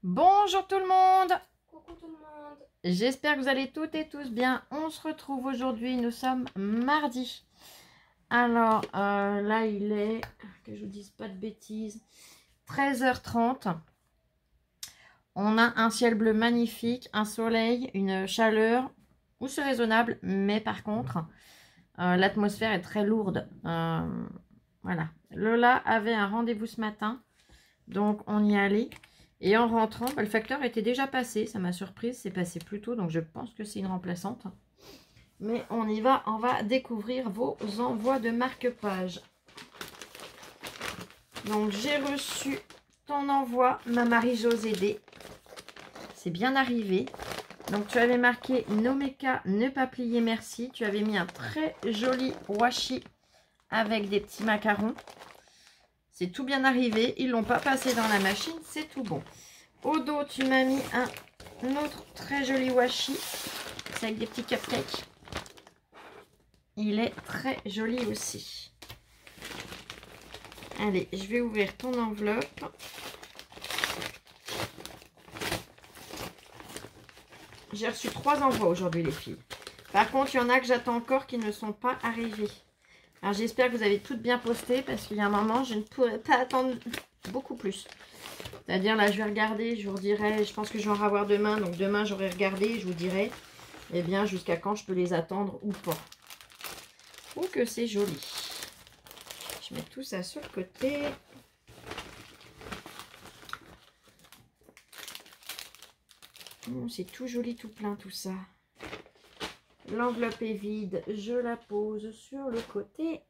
Bonjour tout le monde. Coucou tout le monde. J'espère que vous allez toutes et tous bien. On se retrouve aujourd'hui, nous sommes mardi. Alors là il est, que je vous dise pas de bêtises, 13h30. On a un ciel bleu magnifique, un soleil, une chaleur, où c'est raisonnable, mais par contre l'atmosphère est très lourde. Voilà, Lola avait un rendez-vous ce matin, donc on y allait. Et en rentrant, le facteur était déjà passé. Ça m'a surprise, c'est passé plus tôt. Donc je pense que c'est une remplaçante. Mais on y va, on va découvrir vos envois de marque-page. Donc j'ai reçu ton envoi, ma Marie-Josée D. C'est bien arrivé. Donc tu avais marqué Nomeka, ne pas plier, merci. Tu avais mis un très joli washi avec des petits macarons. C'est tout bien arrivé. Ils l'ont pas passé dans la machine, c'est tout bon. Au dos, tu m'as mis un autre très joli washi. C'est avec des petits cupcakes. Il est très joli aussi. Allez, je vais ouvrir ton enveloppe. J'ai reçu 3 envois aujourd'hui, les filles. Par contre, il y en a que j'attends encore qui ne sont pas arrivés. Alors, j'espère que vous avez toutes bien posté parce qu'il y a un moment, je ne pourrais pas attendre beaucoup plus. C'est-à-dire, là, je vais regarder, je vous dirai, je pense que je vais en avoir demain. Donc, demain, j'aurai regardé et je vous dirai, eh bien, jusqu'à quand je peux les attendre ou pas. Oh, que c'est joli. Je mets tout ça sur le côté. Oh, c'est tout joli, tout plein, tout ça. L'enveloppe est vide. Je la pose sur le côté.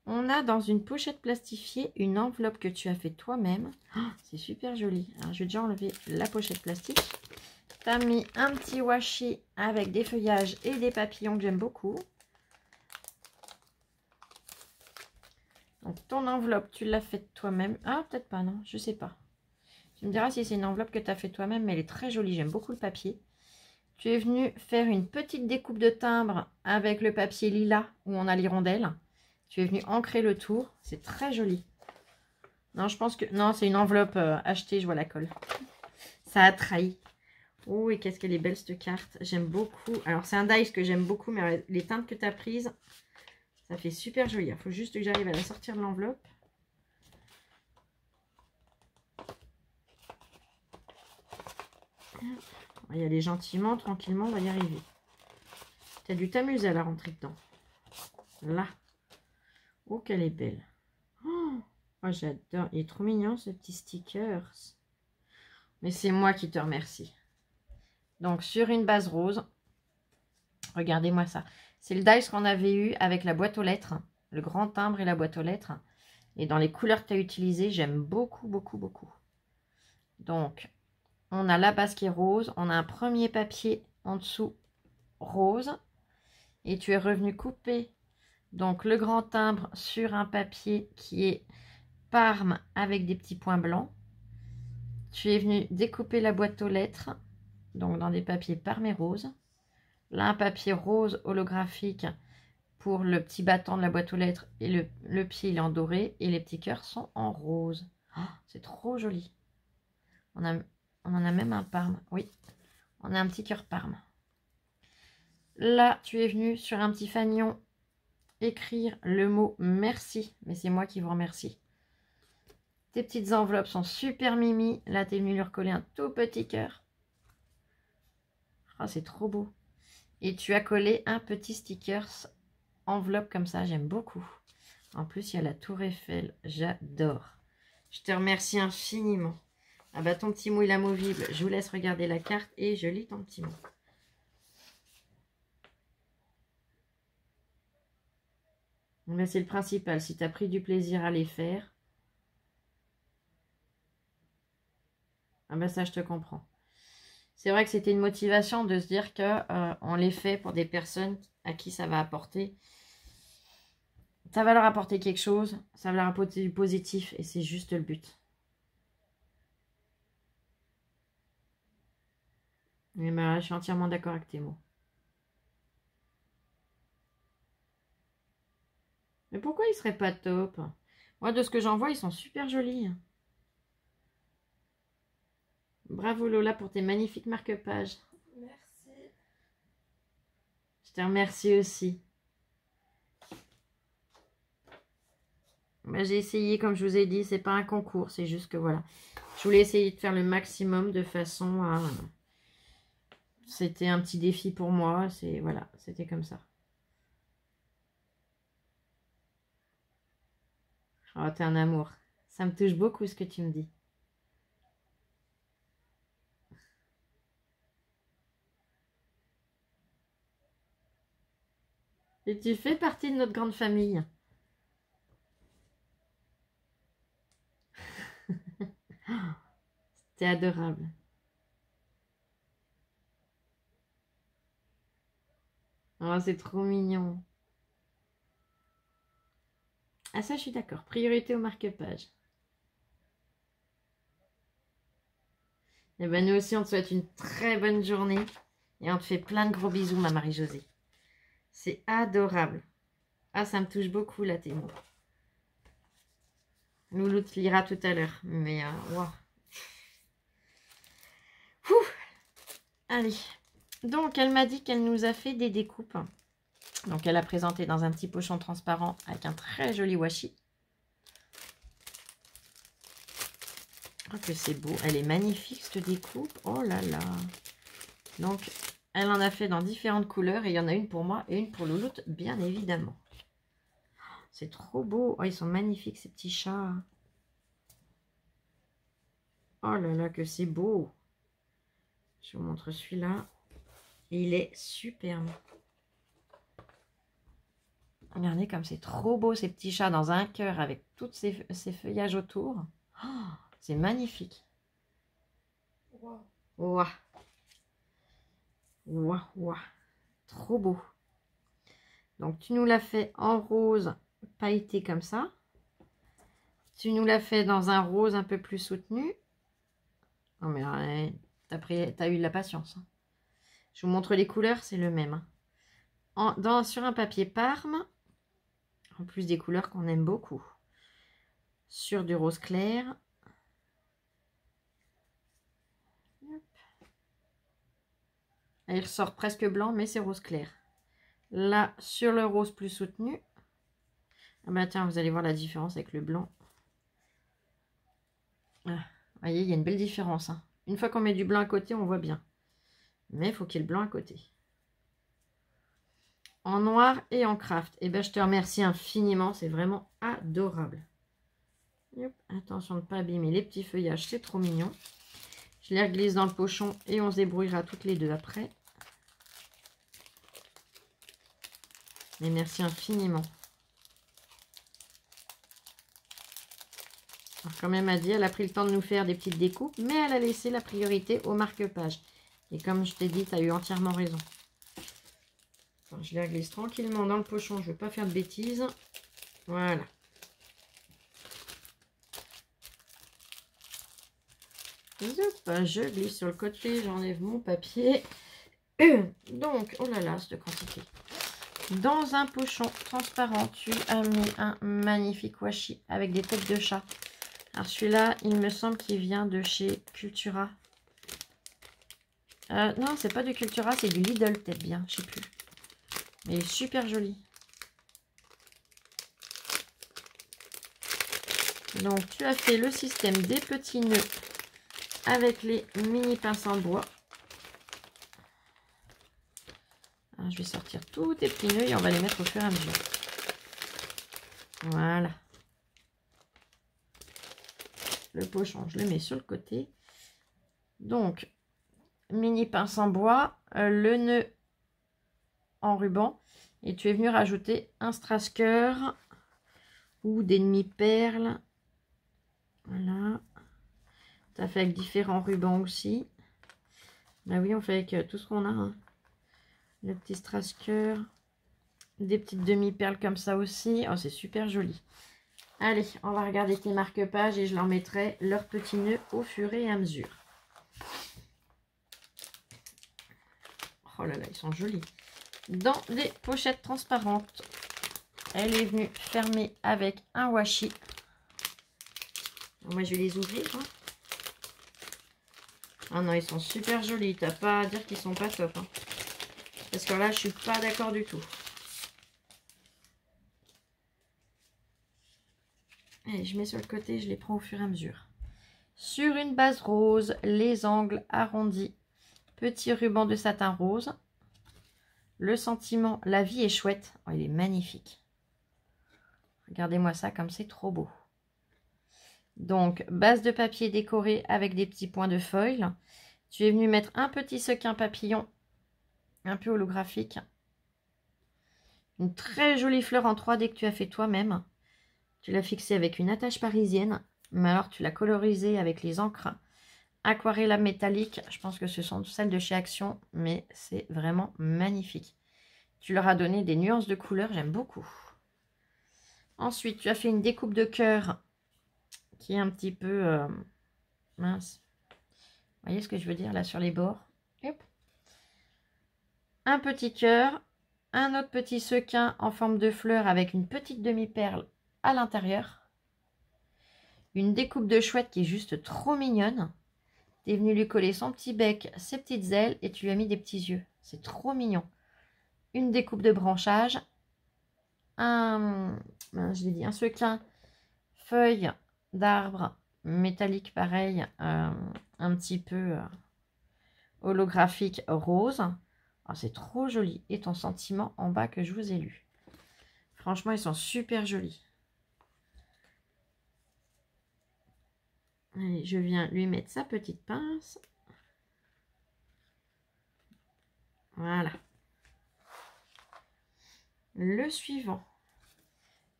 On a dans une pochette plastifiée une enveloppe que tu as fait toi-même. Oh, c'est super joli. Alors, je vais déjà enlever la pochette plastique. Tu as mis un petit washi avec des feuillages et des papillons que j'aime beaucoup. Donc, ton enveloppe, tu l'as faite toi-même. Ah, peut-être pas, non, je sais pas. Tu me diras si c'est une enveloppe que tu as fait toi-même, mais elle est très jolie. J'aime beaucoup le papier. Tu es venu faire une petite découpe de timbre avec le papier lilas où on a l'hirondelle. Tu es venu ancrer le tour. C'est très joli. Non, je pense que... Non, c'est une enveloppe achetée. Je vois la colle. Ça a trahi. Oh, et qu'est-ce qu'elle est belle, cette carte. J'aime beaucoup. Alors, c'est un dice que j'aime beaucoup, mais les teintes que tu as prises, ça fait super joli. Il faut juste que j'arrive à la sortir de l'enveloppe. On va y aller gentiment, tranquillement, on va y arriver. Tu as dû t'amuser à la rentrer dedans. Là. Oh, qu'elle est belle. Oh, j'adore. Il est trop mignon, ce petit sticker. Mais c'est moi qui te remercie. Donc, sur une base rose. Regardez-moi ça. C'est le dice qu'on avait eu avec la boîte aux lettres. Le grand timbre et la boîte aux lettres. Et dans les couleurs que tu as utilisées, j'aime beaucoup, beaucoup, beaucoup. Donc, on a la base qui est rose. On a un premier papier en dessous rose. Et tu es revenu couper donc le grand timbre sur un papier qui est Parme avec des petits points blancs. Tu es venu découper la boîte aux lettres, donc dans des papiers Parme et rose. Là, un papier rose holographique pour le petit battant de la boîte aux lettres. Et le pied, il est en doré. Et les petits cœurs sont en rose. Oh, c'est trop joli. On en a même un Parme. Oui, on a un petit cœur Parme. Là, tu es venu sur un petit fanion écrire le mot merci. Mais c'est moi qui vous remercie. Tes petites enveloppes sont super mimi. Là, tu es venu lui recoller un tout petit cœur. Oh, c'est trop beau. Et tu as collé un petit sticker enveloppe comme ça. J'aime beaucoup. En plus, il y a la tour Eiffel. J'adore. Je te remercie infiniment. Ah bah, ton petit mot, il est amovible. Je vous laisse regarder la carte et je lis ton petit mot. Mais c'est le principal. Si tu as pris du plaisir à les faire. Ah ben ça, je te comprends. C'est vrai que c'était une motivation de se dire que on les fait pour des personnes à qui ça va apporter. Ça va leur apporter quelque chose. Ça va leur apporter du positif. Et c'est juste le but. Et ben là, je suis entièrement d'accord avec tes mots. Mais pourquoi ils seraient pas top? Moi, de ce que j'en vois, ils sont super jolis. Bravo Lola pour tes magnifiques marque-pages. Merci. Je te remercie aussi. Bah, j'ai essayé, comme je vous ai dit, c'est pas un concours, c'est juste que voilà. Je voulais essayer de faire le maximum de façon à... C'était un petit défi pour moi, c'est voilà, c'était comme ça. Oh, t'es un amour. Ça me touche beaucoup ce que tu me dis. Et tu fais partie de notre grande famille. T'es adorable. Oh, c'est trop mignon. Ah ça, je suis d'accord. Priorité au marque-page. Et ben nous aussi, on te souhaite une très bonne journée. Et on te fait plein de gros bisous, ma Marie-Josée. C'est adorable. Ah, ça me touche beaucoup, là, tes mots. Loulou te lira tout à l'heure. Mais, wow. Allez. Donc, elle m'a dit qu'elle nous a fait des découpes. Donc, elle a présenté dans un petit pochon transparent avec un très joli washi. Oh, que c'est beau. Elle est magnifique, cette découpe. Oh là là. Donc, elle en a fait dans différentes couleurs. Et il y en a une pour moi et une pour Louloute, bien évidemment. C'est trop beau. Oh, ils sont magnifiques, ces petits chats. Oh là là, que c'est beau. Je vous montre celui-là. Il est superbe. Regardez comme c'est trop beau, ces petits chats dans un cœur avec tous ces feuillages autour. Oh, c'est magnifique. Wow. Ouah. Ouah, ouah. Trop beau. Donc, tu nous l'as fait en rose pailleté comme ça. Tu nous l'as fait dans un rose un peu plus soutenu. Non, mais t'as eu de la patience. Hein. Je vous montre les couleurs, c'est le même. Hein. Sur un papier Parme, en plus des couleurs qu'on aime beaucoup. Sur du rose clair. Il ressort presque blanc, mais c'est rose clair. Là, sur le rose plus soutenu. Ah bah tiens, vous allez voir la différence avec le blanc. Ah, vous voyez, il y a une belle différence. Hein. Une fois qu'on met du blanc à côté, on voit bien. Mais il faut qu'il y ait le blanc à côté. En noir et en craft. Et ben, je te remercie infiniment. C'est vraiment adorable. Hop, attention de ne pas abîmer les petits feuillages. C'est trop mignon. Je les reglisse dans le pochon et on se débrouillera toutes les deux après. Mais merci infiniment. Alors, comme elle m'a dit, elle a pris le temps de nous faire des petites découpes, mais elle a laissé la priorité au marque-page. Et comme je t'ai dit, tu as eu entièrement raison. Alors, je les glisse tranquillement dans le pochon, je ne veux pas faire de bêtises. Voilà. Hop, je glisse sur le côté, j'enlève mon papier. Donc, oh là là, cette quantité. Dans un pochon transparent, tu as mis un magnifique washi avec des têtes de chat. Alors celui-là, il me semble qu'il vient de chez Cultura. Non, c'est pas du Cultura, c'est du Lidl peut-être bien, je sais plus. Mais il est super joli. Donc tu as fait le système des petits nœuds avec les mini pinces en bois. Alors, je vais sortir tous tes petits nœuds et on va les mettre au fur et à mesure. Voilà. Le pochon, je le mets sur le côté. Donc, mini pince en bois, le nœud en ruban. Et tu es venu rajouter un strass-cœur ou des demi-perles. Voilà. Tu as fait avec différents rubans aussi. Bah oui, on fait avec tout ce qu'on a. Hein. Le petit strass-cœur. Des petites demi-perles comme ça aussi. Oh, c'est super joli. Allez, on va regarder tes marque-pages et je leur mettrai leurs petits nœuds au fur et à mesure. Oh là là, ils sont jolis. Dans des pochettes transparentes. Elle est venue fermer avec un washi. Moi, je vais les ouvrir. Hein. Ah non, ils sont super jolis. T'as pas à dire qu'ils sont pas top. Hein. Parce que là, je suis pas d'accord du tout. Allez, je mets sur le côté, je les prends au fur et à mesure. Sur une base rose, les angles arrondis. Petit ruban de satin rose. Le sentiment, la vie est chouette. Oh, il est magnifique. Regardez-moi ça comme c'est trop beau. Donc, base de papier décorée avec des petits points de foil. Tu es venu mettre un petit sequin papillon, un peu holographique. Une très jolie fleur en 3D que tu as fait toi-même. Tu l'as fixée avec une attache parisienne, mais alors tu l'as colorisée avec les encres aquarella métallique. Je pense que ce sont celles de chez Action, mais c'est vraiment magnifique. Tu leur as donné des nuances de couleurs, j'aime beaucoup. Ensuite, tu as fait une découpe de cœur qui est un petit peu mince. Vous voyez ce que je veux dire là sur les bords? Hop. Un petit cœur, un autre petit sequin en forme de fleur avec une petite demi-perle à l'intérieur. Une découpe de chouette qui est juste trop mignonne. Tu es venu lui coller son petit bec, ses petites ailes et tu lui as mis des petits yeux. C'est trop mignon. Une découpe de branchage. Un sequin feuille d'arbre métallique pareil, un petit peu holographique rose. Oh, c'est trop joli. Et ton sentiment en bas que je vous ai lu. Franchement, ils sont super jolis. Allez, je viens lui mettre sa petite pince. Voilà. Le suivant.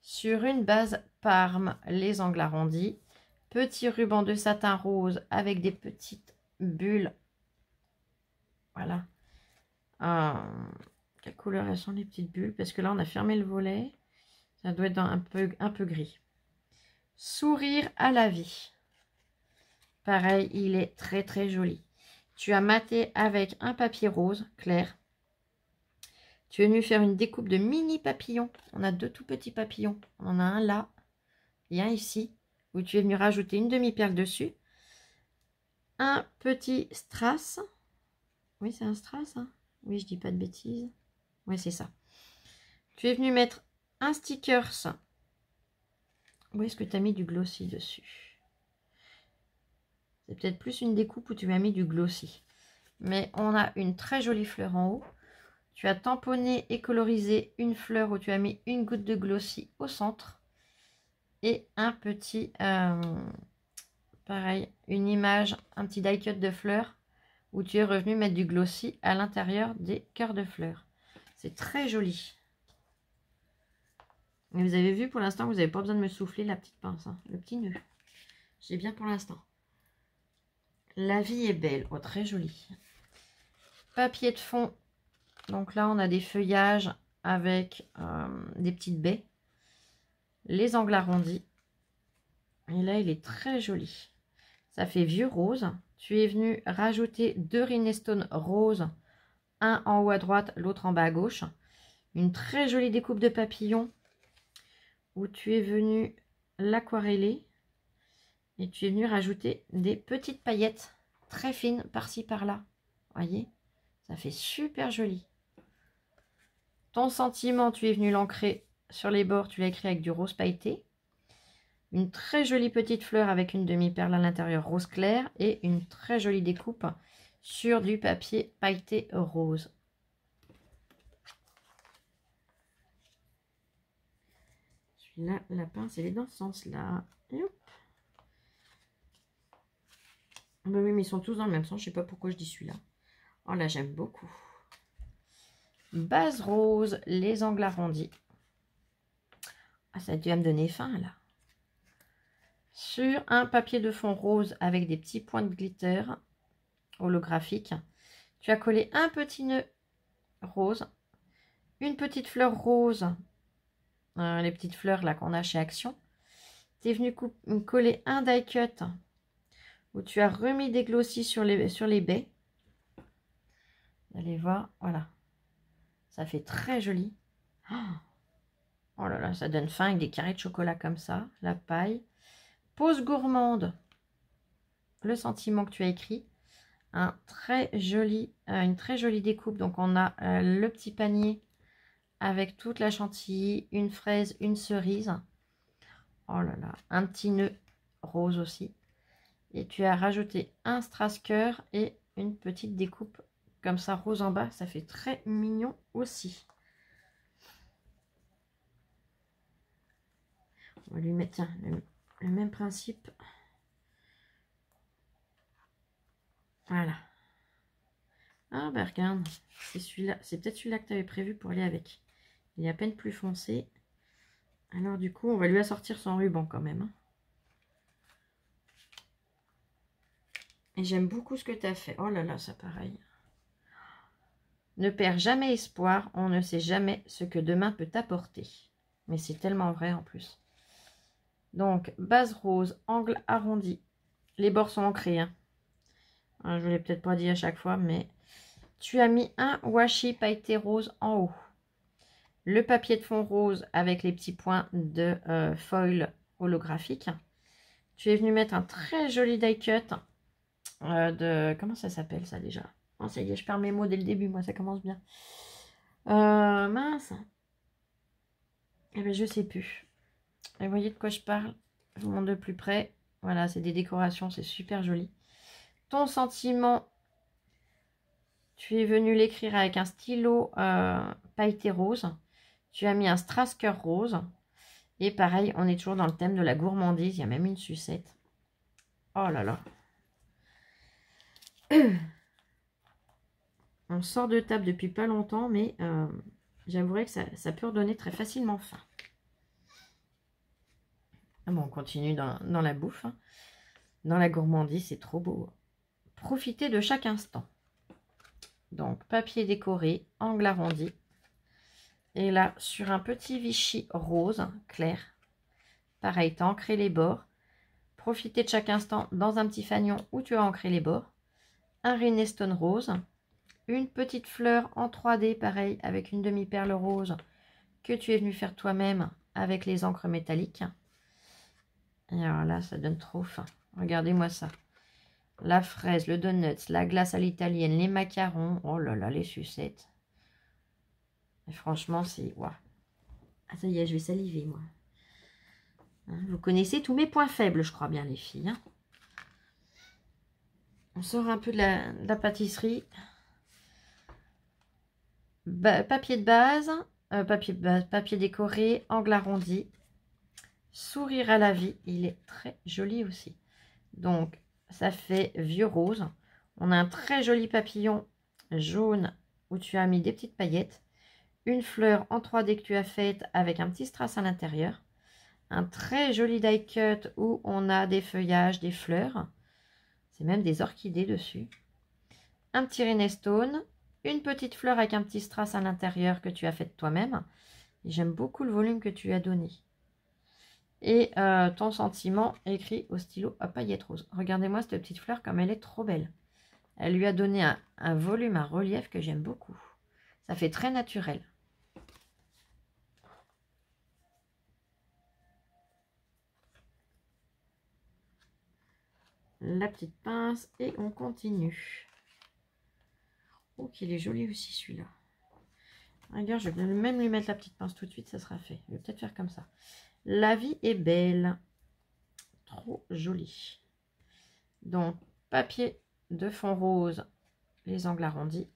Sur une base Parme, les angles arrondis. Petit ruban de satin rose avec des petites bulles. Voilà. Quelle couleur elles sont les petites bulles? Parce que là, on a fermé le volet. Ça doit être dans un peu gris. Sourire à la vie. Pareil, il est très très joli. Tu as maté avec un papier rose clair. Tu es venu faire une découpe de mini papillons. On a deux tout petits papillons. On en a un là et un ici. Où tu es venu rajouter une demi-perle dessus. Un petit strass. Oui, c'est un strass. Hein, oui, je dis pas de bêtises. Oui, c'est ça. Tu es venu mettre un stickers. Où est-ce que tu as mis du glossy dessus? C'est peut-être plus une découpe où tu as mis du glossy. Mais on a une très jolie fleur en haut. Tu as tamponné et colorisé une fleur où tu as mis une goutte de glossy au centre. Et un petit, pareil, une image, un petit die cut de fleurs où tu es revenu mettre du glossy à l'intérieur des cœurs de fleurs. C'est très joli. Et vous avez vu, pour l'instant, vous n'avez pas besoin de me souffler la petite pince, hein, le petit nœud. J'ai bien pour l'instant. La vie est belle. Oh, très joli. Papier de fond. Donc là, on a des feuillages avec des petites baies. Les angles arrondis. Et là, il est très joli. Ça fait vieux rose. Tu es venu rajouter deux rhinestone roses. Un en haut à droite, l'autre en bas à gauche. Une très jolie découpe de papillons où tu es venu l'aquareller. Et tu es venu rajouter des petites paillettes très fines par-ci par-là. Voyez, ça fait super joli. Ton sentiment, tu es venu l'ancrer sur les bords. Tu l'as écrit avec du rose pailleté. Une très jolie petite fleur avec une demi-perle à l'intérieur rose clair. Et une très jolie découpe sur du papier pailleté rose. Celui-là, la pince, elle est dans ce sens-là. Et hop. Ben oui, mais ils sont tous dans le même sens. Je sais pas pourquoi je dis celui-là. Oh là, j'aime beaucoup. Base rose, les angles arrondis. Ah, ça a dû me donner faim, là. Sur un papier de fond rose avec des petits points de glitter holographique. Tu as collé un petit nœud rose. Une petite fleur rose. Les petites fleurs, là, qu'on a chez Action. Tu es venu coller un die cut où tu as remis des glossy sur les baies. Vous allez voir, voilà. Ça fait très joli. Oh là là, ça donne faim avec des carrés de chocolat comme ça. La paille. Pause gourmande. Le sentiment que tu as écrit. une très jolie découpe. Donc on a le petit panier avec toute la chantilly, une fraise, une cerise. Oh là là, un petit nœud rose aussi. Et tu as rajouté un strass-cœur et une petite découpe comme ça rose en bas. Ça fait très mignon aussi. On va lui mettre tiens, le même principe. Voilà. Ah bah regarde, c'est celui-là. C'est peut-être celui-là que tu avais prévu pour aller avec. Il est à peine plus foncé. Alors du coup, on va lui assortir son ruban quand même. Hein. Et j'aime beaucoup ce que tu as fait. Oh là là, ça pareil. Ne perds jamais espoir, on ne sait jamais ce que demain peut t'apporter. Mais c'est tellement vrai en plus. Donc, base rose, angle arrondi. Les bords sont ancrés. Hein. Je ne vous l'ai peut-être pas dit à chaque fois, mais tu as mis un washi pailleté rose en haut. Le papier de fond rose avec les petits points de foil holographique. Tu es venu mettre un très joli die cut de... Comment ça s'appelle ça déjà? Oh, ça y est, je perds mes mots dès le début, moi ça commence bien. Mince. Eh bien, je sais plus. Et vous voyez de quoi je parle? Je vous montre de plus près. Voilà, c'est des décorations, c'est super joli. Ton sentiment, tu es venu l'écrire avec un stylo pailleté rose. Tu as mis un strass-cœur rose. Et pareil, on est toujours dans le thème de la gourmandise. Il y a même une sucette. Oh là là. On sort de table depuis pas longtemps, mais j'avouerai que ça peut redonner très facilement faim. Bon, on continue dans la bouffe. Hein. Dans la gourmandise, c'est trop beau. Profitez de chaque instant. Donc, papier décoré, angle arrondi. Et là, sur un petit Vichy rose clair. Pareil, tu as ancré les bords. Profitez de chaque instant dans un petit fanion où tu as ancré les bords. Un Rhinestone rose. Une petite fleur en 3D, pareil, avec une demi-perle rose que tu es venu faire toi-même avec les encres métalliques. Et alors là, ça donne trop faim. Regardez-moi ça. La fraise, le donuts, la glace à l'italienne, les macarons. Oh là là, les sucettes. Et franchement, c'est... Wow. Ah, ça y est, je vais saliver, moi. Hein, vous connaissez tous mes points faibles, je crois bien, les filles. Hein. On sort un peu de la pâtisserie. Papier de base, papier décoré, angle arrondi, sourire à la vie, il est très joli aussi. Donc, ça fait vieux rose. On a un très joli papillon jaune où tu as mis des petites paillettes. Une fleur en 3D que tu as faite avec un petit strass à l'intérieur. Un très joli die cut où on a des feuillages, des fleurs. C'est même des orchidées dessus. Un petit Rhinestone. Une petite fleur avec un petit strass à l'intérieur que tu as fait toi-même. J'aime beaucoup le volume que tu as donné. Et ton sentiment écrit au stylo à paillettes roses. Regardez-moi cette petite fleur comme elle est trop belle. Elle lui a donné un volume, un relief que j'aime beaucoup. Ça fait très naturel. La petite pince et on continue. Oh, qu'il est joli aussi celui-là. Regarde, je vais même lui mettre la petite pince tout de suite, ça sera fait. Je vais peut-être faire comme ça. La vie est belle. Trop joli. Donc, papier de fond rose, les angles arrondis.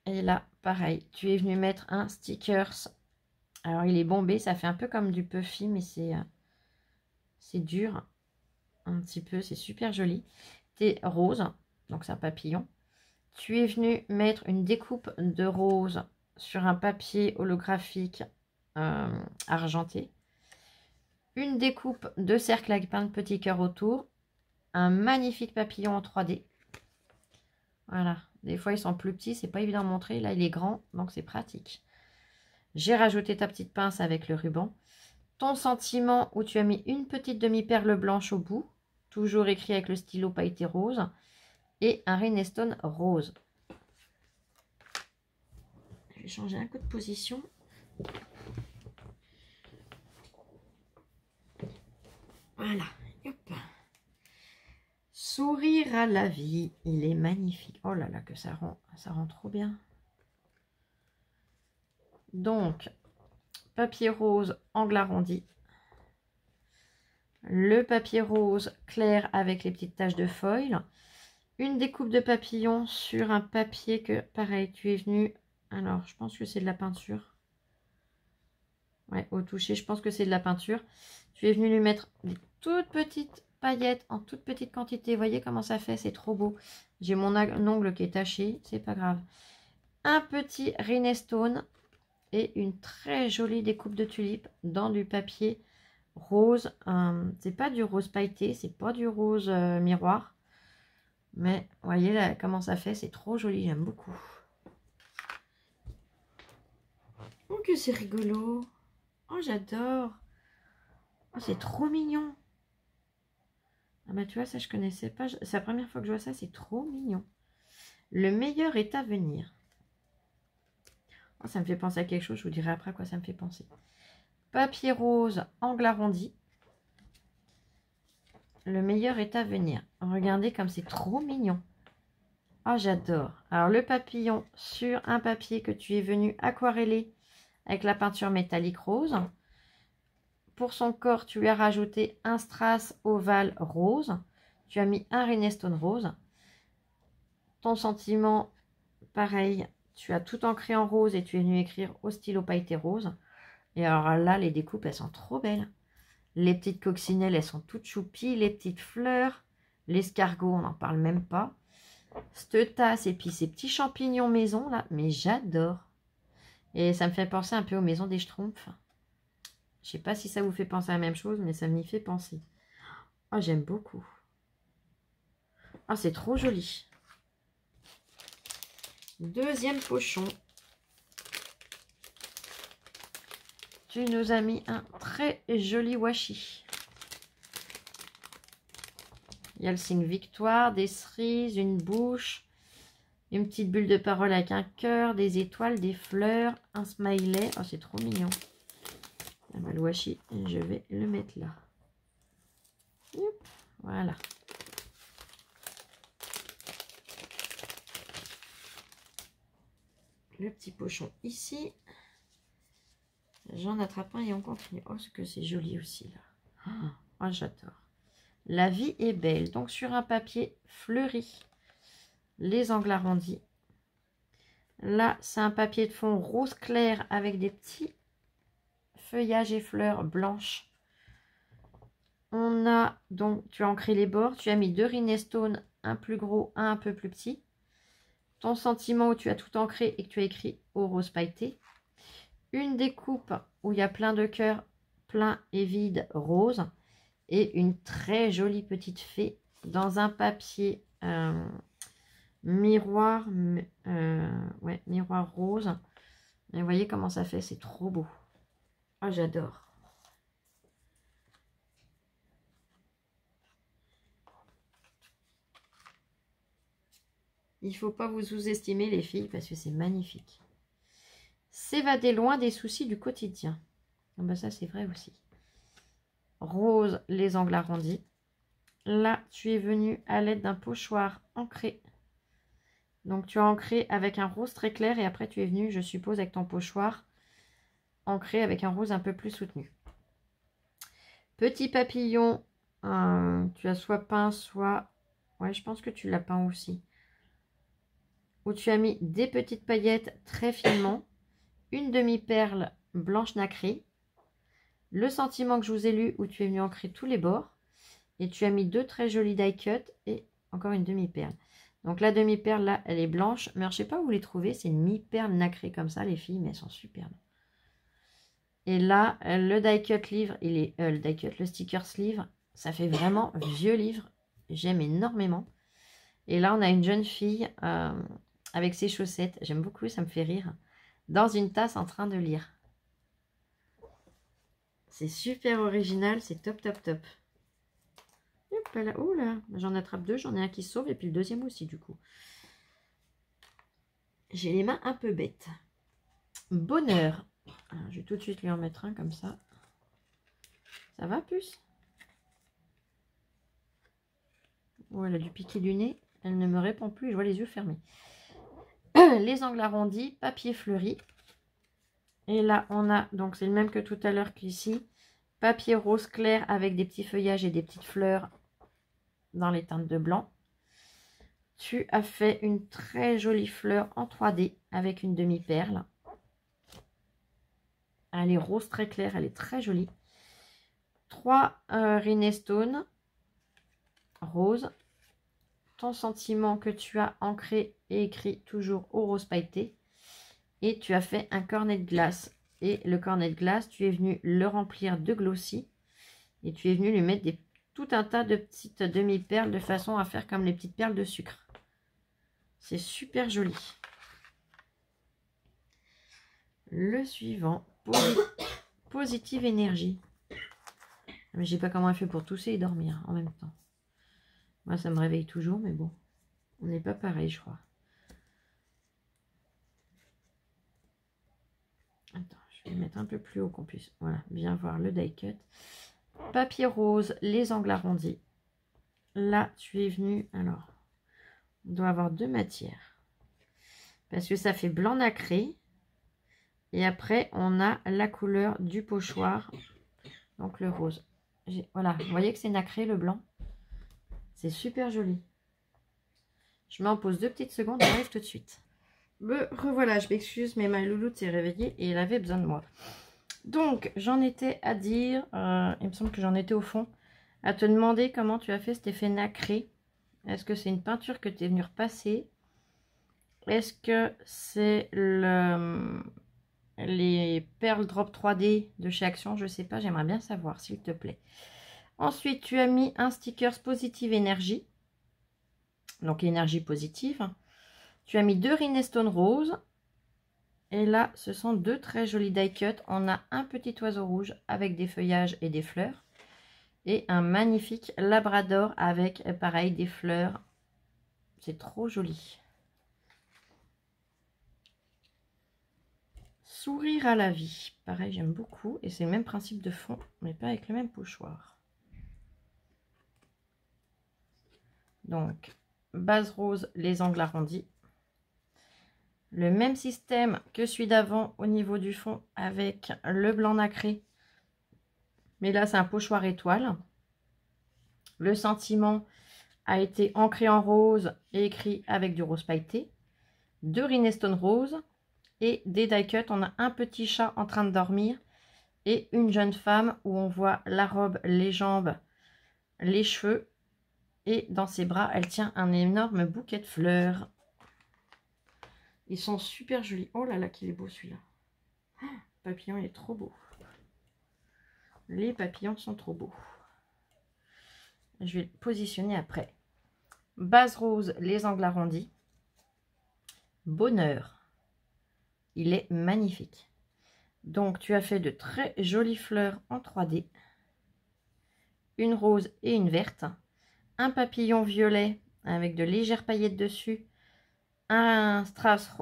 Et là, pareil, tu es venu mettre un stickers. Alors, il est bombé, ça fait un peu comme du puffy, mais c'est dur. Un petit peu, c'est super joli. C'est rose, donc c'est un papillon. Tu es venu mettre une découpe de rose sur un papier holographique argenté. Une découpe de cercle avec plein de petits cœurs autour. Un magnifique papillon en 3D. Voilà. Des fois, ils sont plus petits, c'est pas évident à montrer. Là, il est grand, donc c'est pratique. J'ai rajouté ta petite pince avec le ruban. Ton sentiment où tu as mis une petite demi-perle blanche au bout. Toujours écrit avec le stylo pailleté rose. Et un Rhinestone rose. Je vais changer un coup de position. Voilà. Hop. Sourire à la vie, il est magnifique. Oh là là, que ça rend trop bien. Donc, papier rose, angle arrondi. Le papier rose clair avec les petites taches de foil. Une découpe de papillon sur un papier que, pareil, tu es venu... Alors, je pense que c'est de la peinture. Ouais, au toucher, je pense que c'est de la peinture. Tu es venu lui mettre des toutes petites paillettes en toute petite quantité. Vous voyez comment ça fait? C'est trop beau. J'ai mon ongle qui est taché, c'est pas grave. Un petit Rhinestone et une très jolie découpe de tulipe dans du papier rose. C'est pas du rose pailleté, c'est pas du rose miroir. Mais vous voyez là comment ça fait, c'est trop joli, j'aime beaucoup. Oh que c'est rigolo. Oh j'adore. Oh c'est trop mignon. Ah bah tu vois ça je connaissais pas, c'est la première fois que je vois ça, c'est trop mignon. Le meilleur est à venir. Oh, ça me fait penser à quelque chose, je vous dirai après à quoi ça me fait penser. Papier rose, angle arrondi. Le meilleur est à venir. Regardez comme c'est trop mignon. Oh, j'adore. Alors, le papillon sur un papier que tu es venu aquareller avec la peinture métallique rose. Pour son corps, tu lui as rajouté un strass ovale rose. Tu as mis un Rhinestone rose. Ton sentiment, pareil, tu as tout ancré en rose et tu es venu écrire au stylo pailleté rose. Et alors là, les découpes, elles sont trop belles. Les petites coccinelles, elles sont toutes choupies. Les petites fleurs. L'escargot, on n'en parle même pas. Cette tasse et puis ces petits champignons maison, là. Mais j'adore. Et ça me fait penser un peu aux maisons des Schtroumpfs. Je sais pas si ça vous fait penser à la même chose, mais ça m'y fait penser. Oh, j'aime beaucoup. Oh, c'est trop joli. Deuxième pochon. Tu nous as mis un très joli washi. Il y a le signe victoire, des cerises, une bouche, une petite bulle de parole avec un cœur, des étoiles, des fleurs, un smiley. Oh, c'est trop mignon. Le washi, je vais le mettre là. Hop, voilà. Le petit pochon ici. J'en attrape un et on continue. Oh, ce que c'est joli aussi là. Oh, j'adore. La vie est belle. Donc sur un papier fleuri. Les angles arrondis. Là, c'est un papier de fond rose clair avec des petits feuillages et fleurs blanches. On a donc, tu as ancré les bords. Tu as mis deux Rhinestone, un plus gros, un peu plus petit. Ton sentiment où tu as tout ancré et que tu as écrit au rose pailleté. Une découpe où il y a plein de cœurs, plein et vide rose. Et une très jolie petite fée dans un papier miroir, ouais, miroir rose. Et vous voyez comment ça fait, c'est trop beau. Ah, j'adore. Il ne faut pas vous sous-estimer les filles parce que c'est magnifique. S'évader loin des soucis du quotidien. Ah ben ça c'est vrai aussi. Rose, les angles arrondis. Là, tu es venu à l'aide d'un pochoir ancré. Donc tu as ancré avec un rose très clair et après tu es venu, je suppose, avec ton pochoir ancré avec un rose un peu plus soutenu. Petit papillon, tu as soit peint, soit... Ouais, je pense que tu l'as peint aussi. Où tu as mis des petites paillettes très finement. Une demi-perle blanche nacrée. Le sentiment que je vous ai lu où tu es venu ancrer tous les bords. Et tu as mis deux très jolis die cut et encore une demi-perle. Donc la demi-perle là, elle est blanche. Mais alors, je ne sais pas où vous les trouvez. C'est une mi-perle nacrée comme ça, les filles, mais elles sont superbes. Et là, le die cut livre, il est le die cut, le sticker livre, ça fait vraiment vieux livre. J'aime énormément. Et là, on a une jeune fille avec ses chaussettes. J'aime beaucoup, ça me fait rire. Dans une tasse en train de lire. C'est super original, c'est top, top, top. Hop là, oh là, j'en attrape deux, j'en ai un qui se sauve et puis le deuxième aussi du coup. J'ai les mains un peu bêtes. Bonheur. Alors, je vais tout de suite lui en mettre un comme ça. Ça va, puce? Oh, elle a du piqué du nez. Elle ne me répond plus. Je vois les yeux fermés. Les angles arrondis, papier fleuri. Et là, on a, donc c'est le même que tout à l'heure qu'ici. Papier rose clair avec des petits feuillages et des petites fleurs dans les teintes de blanc. Tu as fait une très jolie fleur en 3D avec une demi-perle. Elle est rose très claire, elle est très jolie. 3 Rhinestone rose. Ton sentiment que tu as ancré et écrit toujours au rose pailleté. Et tu as fait un cornet de glace. Et le cornet de glace, tu es venu le remplir de glossy. Et tu es venu lui mettre tout un tas de petites demi-perles de façon à faire comme les petites perles de sucre. C'est super joli. Le suivant, positive énergie. Mais je sais pas comment elle fait pour tousser et dormir en même temps. Moi, ça me réveille toujours, mais bon, on n'est pas pareil, je crois. Attends, je vais mettre un peu plus haut qu'on puisse, voilà, bien voir le die cut. Papier rose, les angles arrondis. Là, tu es venu, alors, on doit avoir 2 matières. Parce que ça fait blanc nacré. Et après, on a la couleur du pochoir, donc le rose. Voilà, vous voyez que c'est nacré le blanc. C'est super joli. Je mets en pause 2 petites secondes, j'arrive tout de suite. Me revoilà, je m'excuse, mais ma louloute s'est réveillée et elle avait besoin de moi. Donc, j'en étais à dire, il me semble que j'en étais au fond, à te demander comment tu as fait cet effet nacré. Est-ce que c'est une peinture que tu es venu repasser? Est-ce que c'est les perles drop 3D de chez Action? Je sais pas, j'aimerais bien savoir, s'il te plaît. Ensuite, tu as mis un stickers positive énergie. Donc, énergie positive. Tu as mis 2 Rhinestone rose. Et là, ce sont 2 très jolis die cut. On a un petit oiseau rouge avec des feuillages et des fleurs. Et un magnifique labrador avec, pareil, des fleurs. C'est trop joli. Sourire à la vie. Pareil, j'aime beaucoup. Et c'est le même principe de fond, mais pas avec le même pochoir. Donc, base rose, les angles arrondis. Le même système que celui d'avant au niveau du fond avec le blanc nacré. Mais là, c'est un pochoir étoile. Le sentiment a été ancré en rose et écrit avec du rose pailleté. 2 Rhinestone rose et des die cut. On a un petit chat en train de dormir et une jeune femme où on voit la robe, les jambes, les cheveux. Et dans ses bras, elle tient un énorme bouquet de fleurs. Ils sont super jolis. Oh là là, qu'il est beau celui-là. Le papillon, il est trop beau. Les papillons sont trop beaux. Je vais le positionner après. Base rose, les angles arrondis. Bonheur. Il est magnifique. Donc, tu as fait de très jolies fleurs en 3D. Une rose et une verte. Un papillon violet avec de légères paillettes dessus. Un strass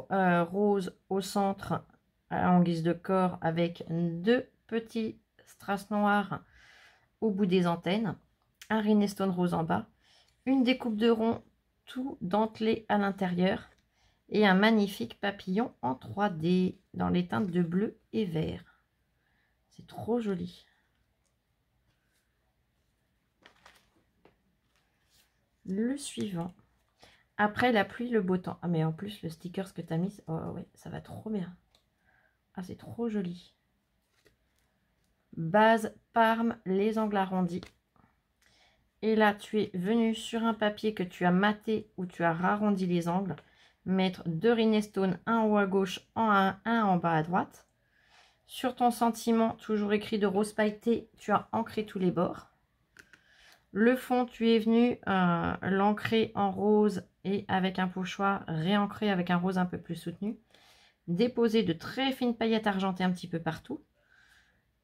rose au centre en guise de corps avec 2 petits strass noirs au bout des antennes. Un Rhinestone rose en bas. Une découpe de rond tout dentelé à l'intérieur. Et un magnifique papillon en 3D dans les teintes de bleu et vert. C'est trop joli. Le suivant. Après la pluie, le beau temps. Ah, mais en plus, le sticker que tu as mis, oh ouais, ça va trop bien. Ah, c'est trop joli. Base Parme, les angles arrondis. Et là, tu es venu sur un papier que tu as maté où tu as arrondi les angles. Mettre 2 Rhinestone, un en haut à gauche, un en bas à droite. Sur ton sentiment, toujours écrit de rose pailleté, tu as ancré tous les bords. Le fond, tu es venu l'ancrer en rose et avec un pochoir réancré avec un rose un peu plus soutenu. Déposer de très fines paillettes argentées un petit peu partout.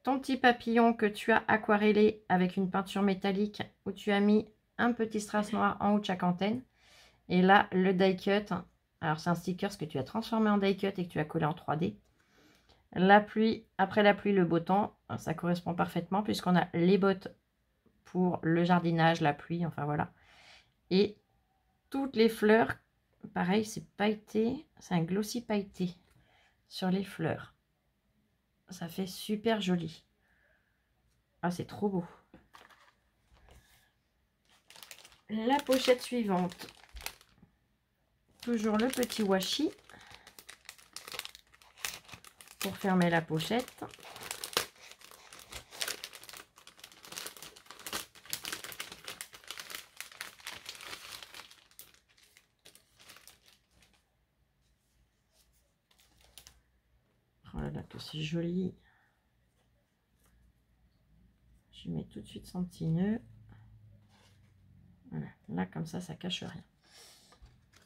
Ton petit papillon que tu as aquarellé avec une peinture métallique où tu as mis un petit strass noir en haut de chaque antenne. Et là, le die cut. Alors, c'est un sticker que tu as transformé en die cut et que tu as collé en 3D. La pluie, après la pluie, le beau temps. Ça correspond parfaitement puisqu'on a les bottes pour le jardinage, la pluie, enfin voilà. Et toutes les fleurs, pareil, c'est pailleté, c'est un glossy pailleté sur les fleurs. Ça fait super joli. Ah, c'est trop beau. La pochette suivante. Toujours le petit washi pour fermer la pochette. Oh là là, que c'est joli. Je mets tout de suite son petit nœud. Voilà, là comme ça cache rien.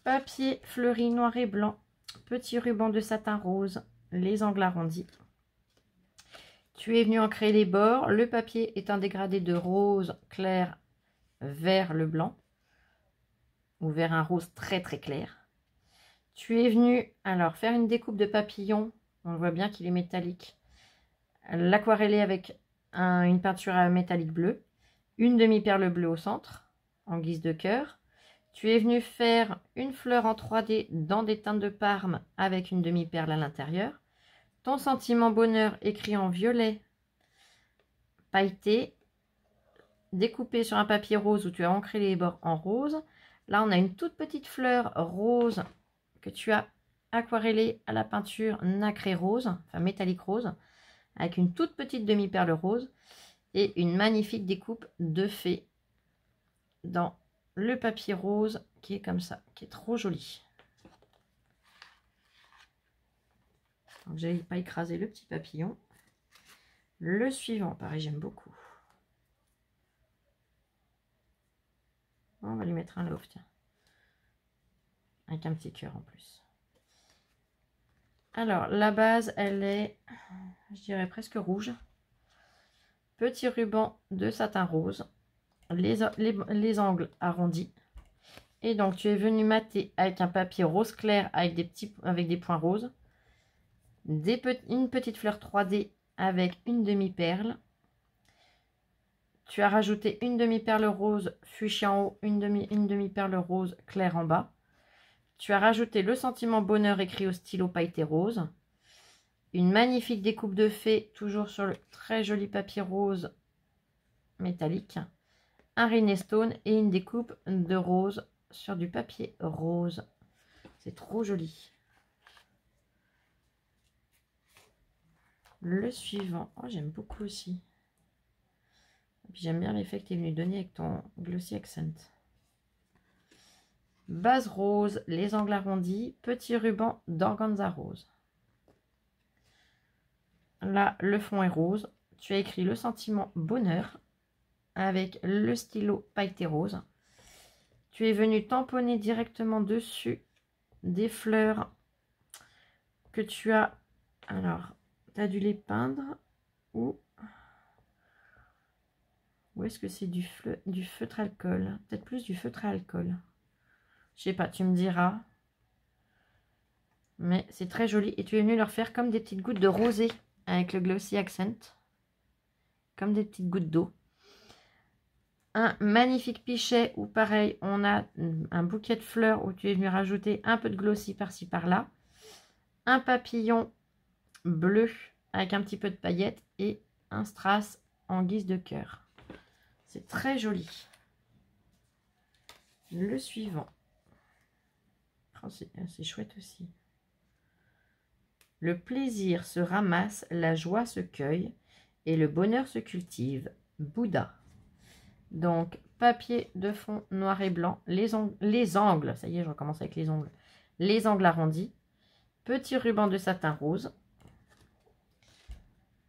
Papier fleuri noir et blanc. Petit ruban de satin rose. Les angles arrondis. Tu es venu ancrer les bords. Le papier est un dégradé de rose clair vers le blanc. Ou vers un rose très très clair. Tu es venu alors faire une découpe de papillon. On voit bien qu'il est métallique. L'aquareller avec une peinture à métallique bleu. Une demi-perle bleue au centre, en guise de cœur. Tu es venu faire une fleur en 3D dans des teintes de Parme avec une demi-perle à l'intérieur. Ton sentiment bonheur écrit en violet pailleté, découpé sur un papier rose où tu as ancré les bords en rose. Là, on a une toute petite fleur rose que tu as aquarellée à la peinture nacré rose, enfin métallique rose, avec une toute petite demi-perle rose et une magnifique découpe de fée dans le papier rose qui est comme ça, qui est trop joli. Donc j'avais pas écrasé le petit papillon. Le suivant, pareil, j'aime beaucoup. On va lui mettre un love, tiens. Avec un petit cœur en plus. Alors, la base, elle est, je dirais presque rouge. Petit ruban de satin rose. Les angles arrondis. Et donc, tu es venu mater avec un papier rose clair avec des points roses. Une petite fleur 3D avec une demi-perle. Tu as rajouté une demi-perle rose fuchsia en haut, une demi-perle rose claire en bas. Tu as rajouté le sentiment bonheur écrit au stylo pailleté rose. Une magnifique découpe de fée, toujours sur le très joli papier rose métallique. Un rhinestone et une découpe de rose sur du papier rose. C'est trop joli. Le suivant, oh, j'aime beaucoup aussi. J'aime bien l'effet que tu es venu donner avec ton Glossy Accent. Base rose, les angles arrondis, petit ruban d'organza rose. Là, le fond est rose. Tu as écrit le sentiment bonheur avec le stylo pailleté rose. Tu es venu tamponner directement dessus des fleurs que tu as. Alors, tu as dû les peindre ou est-ce que c'est du feutre alcool? Peut-être plus du feutre à alcool. Je sais pas, tu me diras. Mais c'est très joli. Et tu es venu leur faire comme des petites gouttes de rosée avec le Glossy Accent. Comme des petites gouttes d'eau. Un magnifique pichet où pareil, on a un bouquet de fleurs où tu es venu rajouter un peu de glossy par-ci par-là. Un papillon bleu avec un petit peu de paillettes et un strass en guise de cœur. C'est très joli. Le suivant. Oh, c'est chouette aussi. Le plaisir se ramasse, la joie se cueille et le bonheur se cultive. Bouddha. Donc, papier de fond noir et blanc, les angles, ça y est, je recommence avec les ongles. Les angles arrondis, petit ruban de satin rose.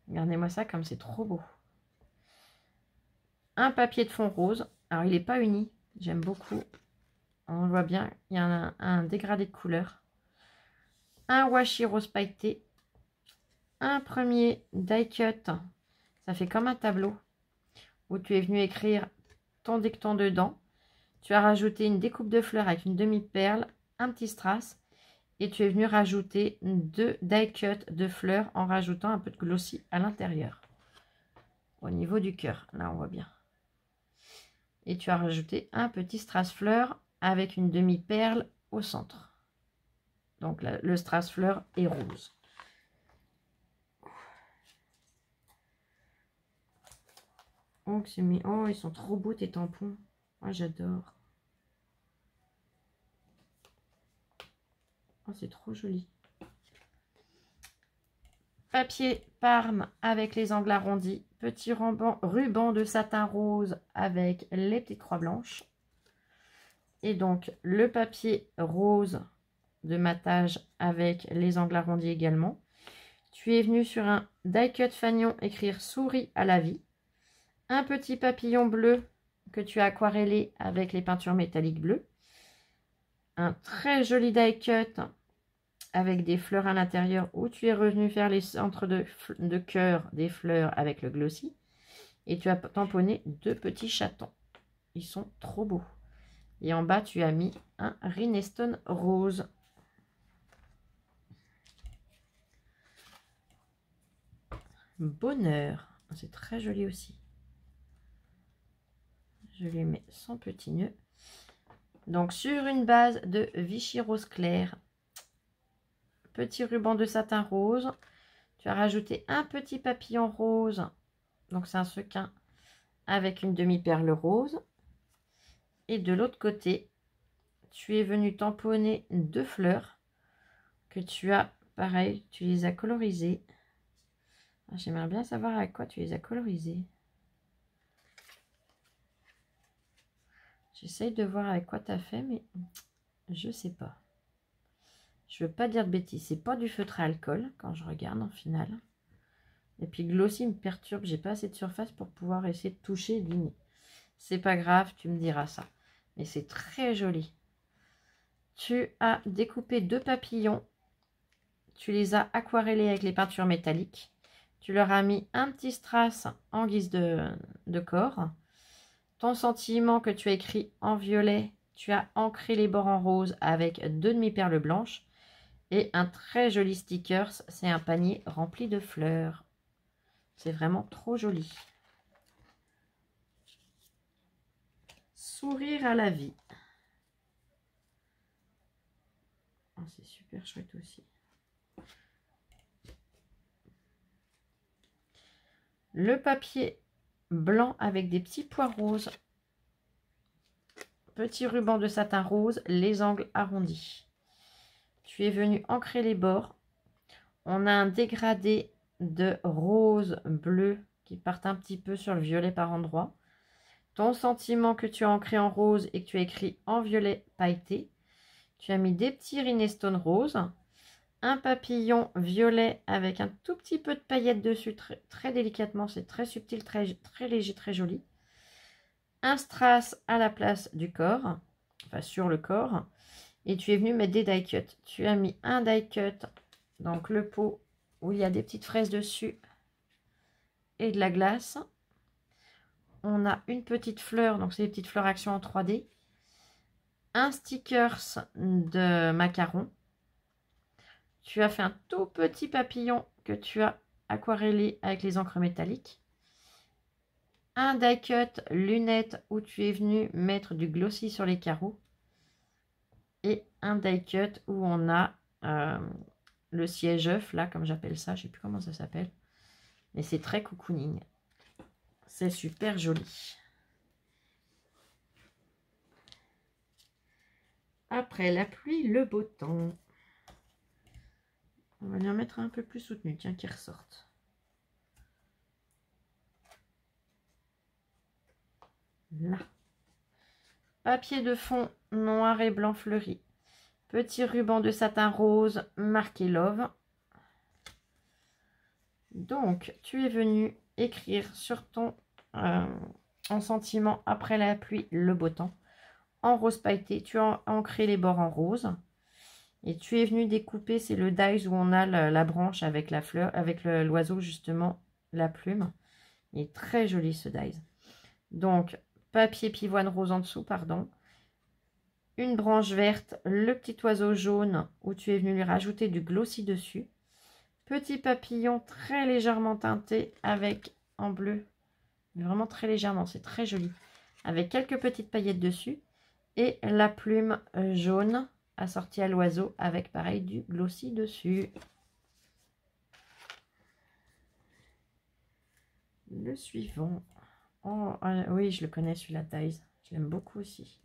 Regardez-moi ça comme c'est trop beau. Un papier de fond rose. Alors, il n'est pas uni, j'aime beaucoup. On voit bien, il y a un dégradé de couleur. Un washi rose pailleté. Un premier die cut. Ça fait comme un tableau où tu es venu écrire ton dicton dedans. Tu as rajouté une découpe de fleurs avec une demi-perle, un petit strass. Et tu es venu rajouter 2 die cut de fleurs en rajoutant un peu de glossy à l'intérieur. Au niveau du cœur, là on voit bien. Et tu as rajouté un petit strass fleur avec une demi-perle au centre. Donc le strass fleur est rose. Oh, oh, ils sont trop beaux tes tampons. Moi, j'adore. Oh, c'est trop joli. Papier Parme avec les angles arrondis. Petit ruban de satin rose avec les petites croix blanches. Et donc, le papier rose de matage avec les angles arrondis également. Tu es venu sur un die cut fanion écrire souris à la vie. Un petit papillon bleu que tu as aquarellé avec les peintures métalliques bleues. Un très joli die cut avec des fleurs à l'intérieur où tu es revenu faire les centres de cœur des fleurs avec le glossy. Et tu as tamponné 2 petits chatons. Ils sont trop beaux. Et en bas, tu as mis un rhinestone rose. Bonheur. C'est très joli aussi. Je lui mets son petit nœud. Donc, sur une base de Vichy rose clair, petit ruban de satin rose. Tu as rajouté un petit papillon rose. Donc, c'est un sequin avec une demi-perle rose. Et de l'autre côté, tu es venu tamponner 2 fleurs que tu as, pareil, tu les as colorisées. J'aimerais bien savoir avec quoi tu les as colorisées. J'essaye de voir avec quoi tu as fait, mais je sais pas. Je veux pas dire de bêtises. C'est pas du feutre à alcool quand je regarde en finale. Et puis glossy me perturbe. J'ai pas assez de surface pour pouvoir essayer de toucher et de ligner. C'est pas grave, tu me diras ça. Mais c'est très joli. Tu as découpé 2 papillons. Tu les as aquarellés avec les peintures métalliques. Tu leur as mis un petit strass en guise de corps. Ton sentiment que tu as écrit en violet, tu as ancré les bords en rose avec 2 demi-perles blanches. Et un très joli stickers, c'est un panier rempli de fleurs. C'est vraiment trop joli. Sourire à la vie. Oh, c'est super chouette aussi. Le papier blanc avec des petits pois roses. Petit ruban de satin rose, les angles arrondis. Tu es venu ancrer les bords. On a un dégradé de rose bleu qui part un petit peu sur le violet par endroit. Ton sentiment que tu as ancré en rose et que tu as écrit en violet pailleté. Tu as mis des petits rhinestones roses. Un papillon violet avec un tout petit peu de paillettes dessus, très délicatement. C'est très subtil, très léger, très joli. Un strass à la place du corps, enfin sur le corps. Et tu es venu mettre des die cuts. Tu as mis un die cut, donc le pot où il y a des petites fraises dessus et de la glace. On a une petite fleur, donc c'est des petites fleurs action en 3D. Un stickers de macaron. Tu as fait un tout petit papillon que tu as aquarellé avec les encres métalliques. Un die cut lunettes où tu es venu mettre du glossy sur les carreaux. Et un die cut où on a le siège œuf, là, comme j'appelle ça. Je ne sais plus comment ça s'appelle. Mais c'est très cocooning. C'est super joli. Après la pluie, le beau temps. On va lui en mettre un peu plus soutenu, tiens, qu'il ressorte. Là. Papier de fond noir et blanc fleuri. Petit ruban de satin rose marqué Love. Donc, tu es venu écrire sur ton en sentiment après la pluie, le beau temps. En rose pailleté, tu as ancré les bords en rose. Et tu es venu découper, c'est le dies où on a la branche avec la fleur, avec l'oiseau justement, la plume. Il est très joli ce dies. Donc, papier pivoine rose en dessous, pardon. Une branche verte, le petit oiseau jaune où tu es venu lui rajouter du glossy dessus. Petit papillon très légèrement teinté avec en bleu. Mais vraiment très légèrement, c'est très joli. avec quelques petites paillettes dessus. Et la plume jaune assortie à l'oiseau avec pareil du glossy dessus. Le suivant. Oh, oui, je le connais celui-là, Dies. Je l'aime beaucoup aussi.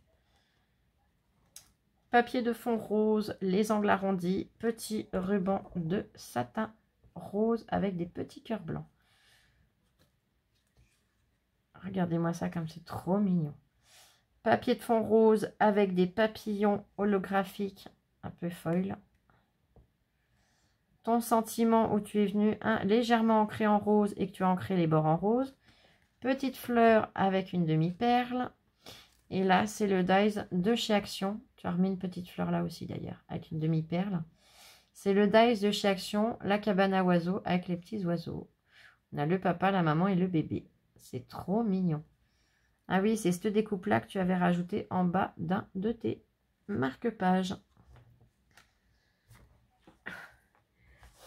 Papier de fond rose, les angles arrondis, petit ruban de satin rose avec des petits cœurs blancs. Regardez-moi ça comme c'est trop mignon. Papier de fond rose avec des papillons holographiques, un peu foil. Ton sentiment où tu es venu légèrement ancré en rose et que tu as ancré les bords en rose. Petite fleur avec une demi-perle. Et là, c'est le Dies de chez Action. Tu as remis une petite fleur là aussi d'ailleurs, avec une demi-perle. C'est le Dies de chez Action, la cabane à oiseaux avec les petits oiseaux. On a le papa, la maman et le bébé. C'est trop mignon. Ah oui, c'est cette découpe-là que tu avais rajouté en bas d'un de tes marque-pages.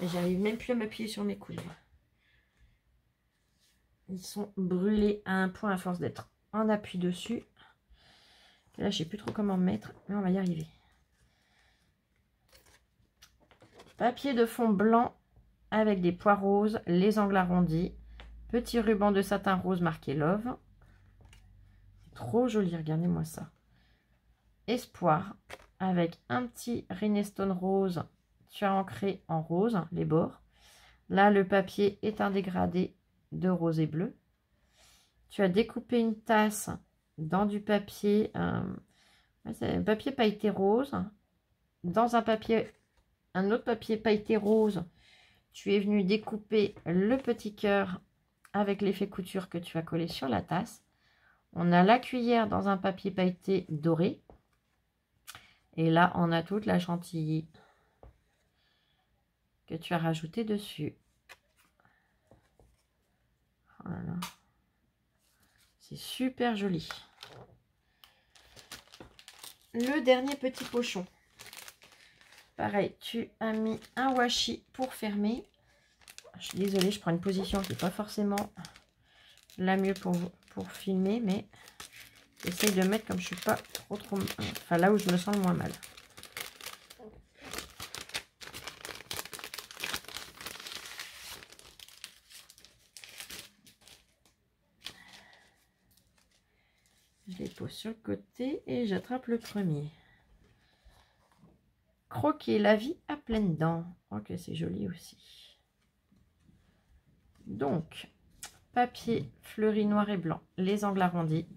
J'arrive même plus à m'appuyer sur mes coudes. Ils sont brûlés à un point à force d'être en appui dessus. Là, je sais plus trop comment me mettre, mais on va y arriver. Papier de fond blanc avec des pois roses, les angles arrondis. Petit ruban de satin rose marqué Love. C'est trop joli, regardez-moi ça. Espoir avec un petit rhinestone rose. Tu as ancré en rose les bords. Là, le papier est un dégradé de rose et bleu. Tu as découpé une tasse dans du papier, papier pailleté rose. Dans un autre papier pailleté rose, tu es venu découper le petit cœur avec l'effet couture que tu as collé sur la tasse. On a la cuillère dans un papier pailleté doré. Et là, on a toute la chantilly que tu as rajouté dessus. Voilà. C'est super joli. Le dernier petit pochon. Pareil, tu as mis un washi pour fermer. Je suis désolée, je prends une position qui n'est pas forcément la mieux pour filmer, mais j'essaye de mettre comme je suis pas trop... Enfin, là où je me sens le moins mal. Je les pose sur le côté et j'attrape le premier. Croquer la vie à pleines dents. Ok, c'est joli aussi. Donc, papier fleuri noir et blanc, les angles arrondis,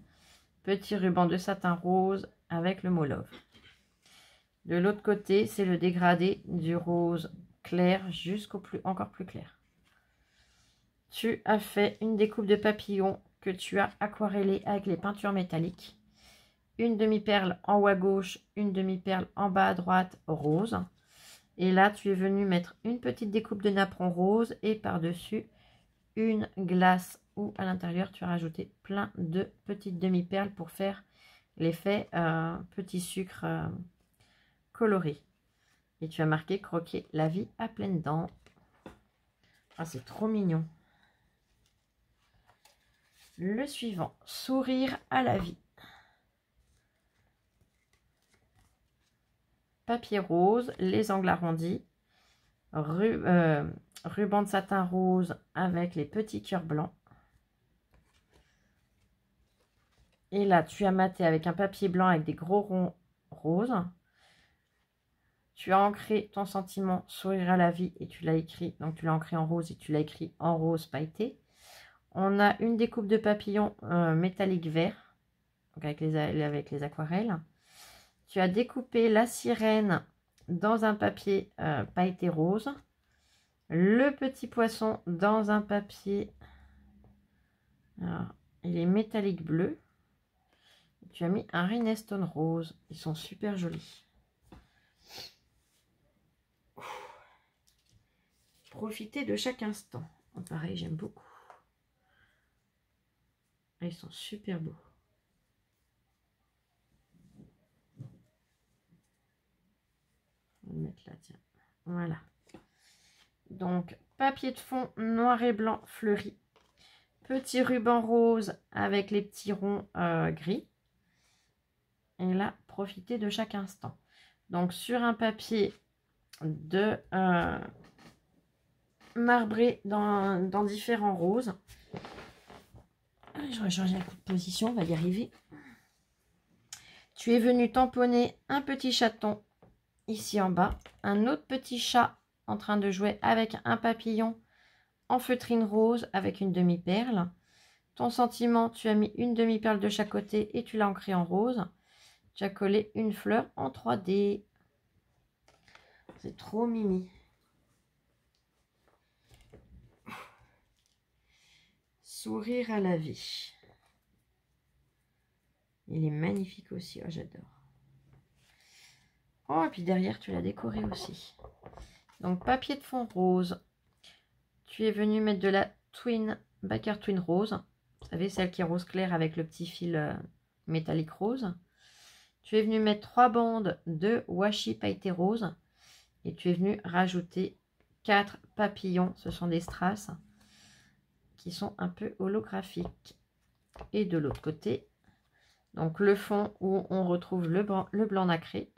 petit ruban de satin rose avec le mot Love. De l'autre côté, c'est le dégradé du rose clair jusqu'au encore plus clair. Tu as fait une découpe de papillon que tu as aquarellé avec les peintures métalliques. Une demi-perle en haut à gauche, une demi-perle en bas à droite rose. Et là, tu es venu mettre une petite découpe de napperon rose et par-dessus une glace où à l'intérieur, tu as rajouté plein de petites demi-perles pour faire l'effet petit sucre coloré. Et tu as marqué croquer la vie à pleines dents. Ah, c'est trop mignon. Le suivant, sourire à la vie. Papier rose, les angles arrondis, ruban de satin rose avec les petits cœurs blancs. Et là, tu as maté avec un papier blanc avec des gros ronds roses. Tu as ancré ton sentiment sourire à la vie et tu l'as écrit, donc tu l'as ancré en rose et tu l'as écrit en rose pailleté. On a une découpe de papillon métallique vert, donc avec les aquarelles. Tu as découpé la sirène dans un papier pailleté rose. Le petit poisson dans un papier, alors, il est métallique bleu. Tu as mis un rhinestone rose. Ils sont super jolis. Profitez de chaque instant. Pareil, j'aime beaucoup. Ils sont super beaux. On va le mettre là, tiens. Voilà. Donc, papier de fond noir et blanc fleuri. Petit ruban rose avec les petits ronds gris. Et là, profitez de chaque instant. Donc, sur un papier de marbré dans différents roses. Je vais changer un coup de position, on va y arriver. Tu es venu tamponner un petit chaton ici en bas. Un autre petit chat en train de jouer avec un papillon en feutrine rose avec une demi-perle. Ton sentiment, tu as mis une demi-perle de chaque côté et tu l'as ancré en rose. Tu as collé une fleur en 3D. C'est trop mimi. Sourire à la vie. Il est magnifique aussi. Oh, j'adore. Oh, et puis derrière, tu l'as décoré aussi. Donc, papier de fond rose. Tu es venu mettre de la Baker Twin rose. Vous savez, celle qui est rose clair avec le petit fil métallique rose. Tu es venu mettre 3 bandes de washi pailleté rose. Et tu es venu rajouter 4 papillons. Ce sont des strass qui sont un peu holographiques. Et de l'autre côté, donc le fond où on retrouve le blanc nacré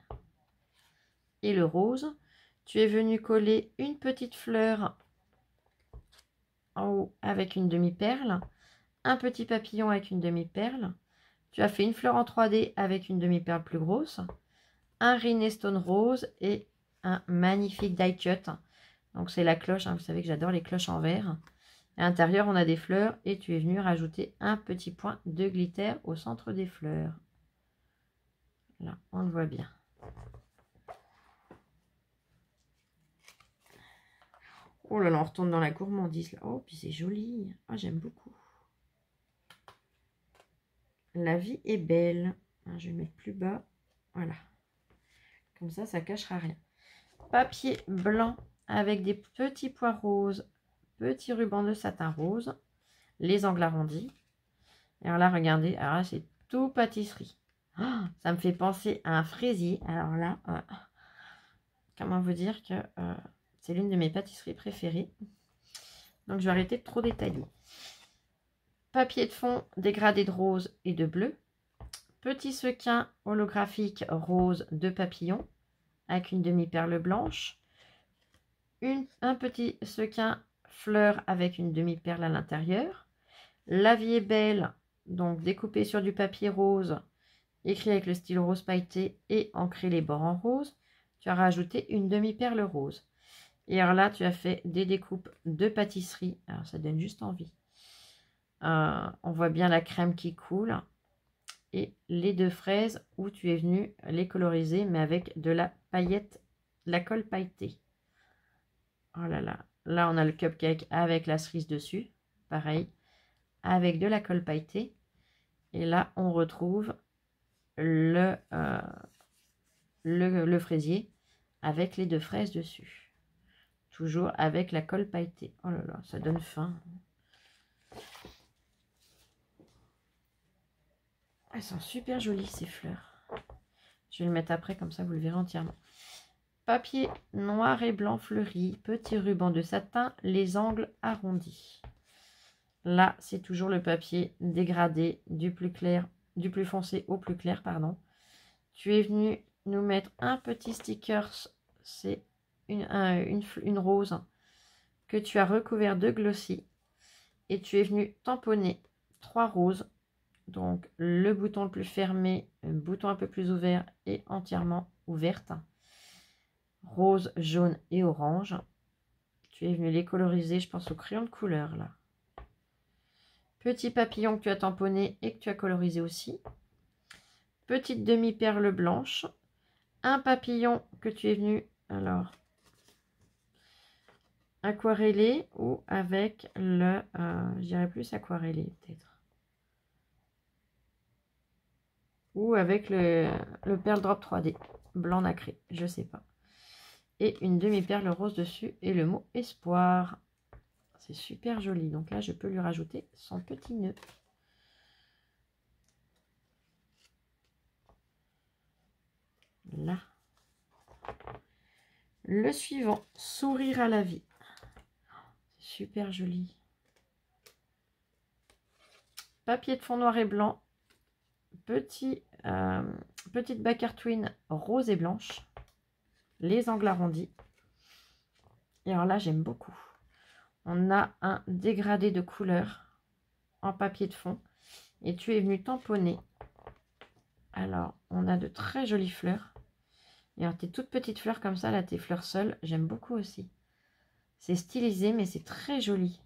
et le rose. Tu es venu coller une petite fleur en haut avec une demi-perle, un petit papillon avec une demi-perle. Tu as fait une fleur en 3D avec une demi-perle plus grosse, un rhinestone rose et un magnifique die cut. Donc c'est la cloche, hein, vous savez que j'adore les cloches en verre. À l'intérieur, on a des fleurs et tu es venu rajouter un petit point de glitter au centre des fleurs. Là, on le voit bien. Oh là là, on retourne dans la gourmandise. Là. Oh, puis c'est joli. Oh, j'aime beaucoup. La vie est belle. Je vais mettre plus bas. Voilà. Comme ça, ça cachera rien. Papier blanc avec des petits pois roses. Petit ruban de satin rose. Les angles arrondis. Et alors là, regardez. Alors là, c'est tout pâtisserie. Oh, ça me fait penser à un fraisier. Alors là, comment vous dire que c'est l'une de mes pâtisseries préférées. Donc, je vais arrêter de trop détailler. Papier de fond dégradé de rose et de bleu. Petit sequin holographique rose de papillon avec une demi-perle blanche. Un petit sequin fleur avec une demi-perle à l'intérieur. La vie est belle, donc découpé sur du papier rose, écrit avec le stylo rose pailleté et ancré les bords en rose. Tu as rajouté une demi-perle rose. Et alors là, tu as fait des découpes de pâtisserie. Alors, ça donne juste envie. On voit bien la crème qui coule. Et les 2 fraises où tu es venu les coloriser, mais avec de la paillette, de la colle pailletée. Oh là là. Là, on a le cupcake avec la cerise dessus. Pareil. Avec de la colle pailletée. Et là, on retrouve le fraisier avec les 2 fraises dessus. Toujours avec la colle pailletée. Oh là là, ça donne faim. Elles sont super jolies ces fleurs. Je vais le mettre après, comme ça vous le verrez entièrement. Papier noir et blanc fleuri, petit ruban de satin, les angles arrondis. Là, c'est toujours le papier dégradé du plus clair, du plus foncé au plus clair, pardon. Tu es venu nous mettre un petit sticker, c'est une rose que tu as recouvert de glossy. Et tu es venu tamponner 3 roses. Donc, le bouton le plus fermé, le bouton un peu plus ouvert et entièrement ouverte. Rose, jaune et orange. Tu es venu les coloriser, je pense, au crayon de couleur, là. Petit papillon que tu as tamponné et que tu as colorisé aussi. Petite demi-perle blanche. Un papillon que tu es venu, alors, aquarellé ou avec le, je dirais plus aquarellé, peut-être. Ou avec le Pearl Drop 3D, blanc nacré, je sais pas. Et une demi-perle rose dessus et le mot espoir. C'est super joli. Donc là, je peux lui rajouter son petit nœud. Là. Le suivant, sourire à la vie. C'est super joli. papier de fond noir et blanc, petite backer twin rose et blanche, les angles arrondis. Et alors là, j'aime beaucoup. On a un dégradé de couleur en papier de fond. Et tu es venu tamponner. Alors, on a de très jolies fleurs. Et alors, tes toutes petites fleurs comme ça, là, tes fleurs seules, j'aime beaucoup aussi. C'est stylisé, mais c'est très joli.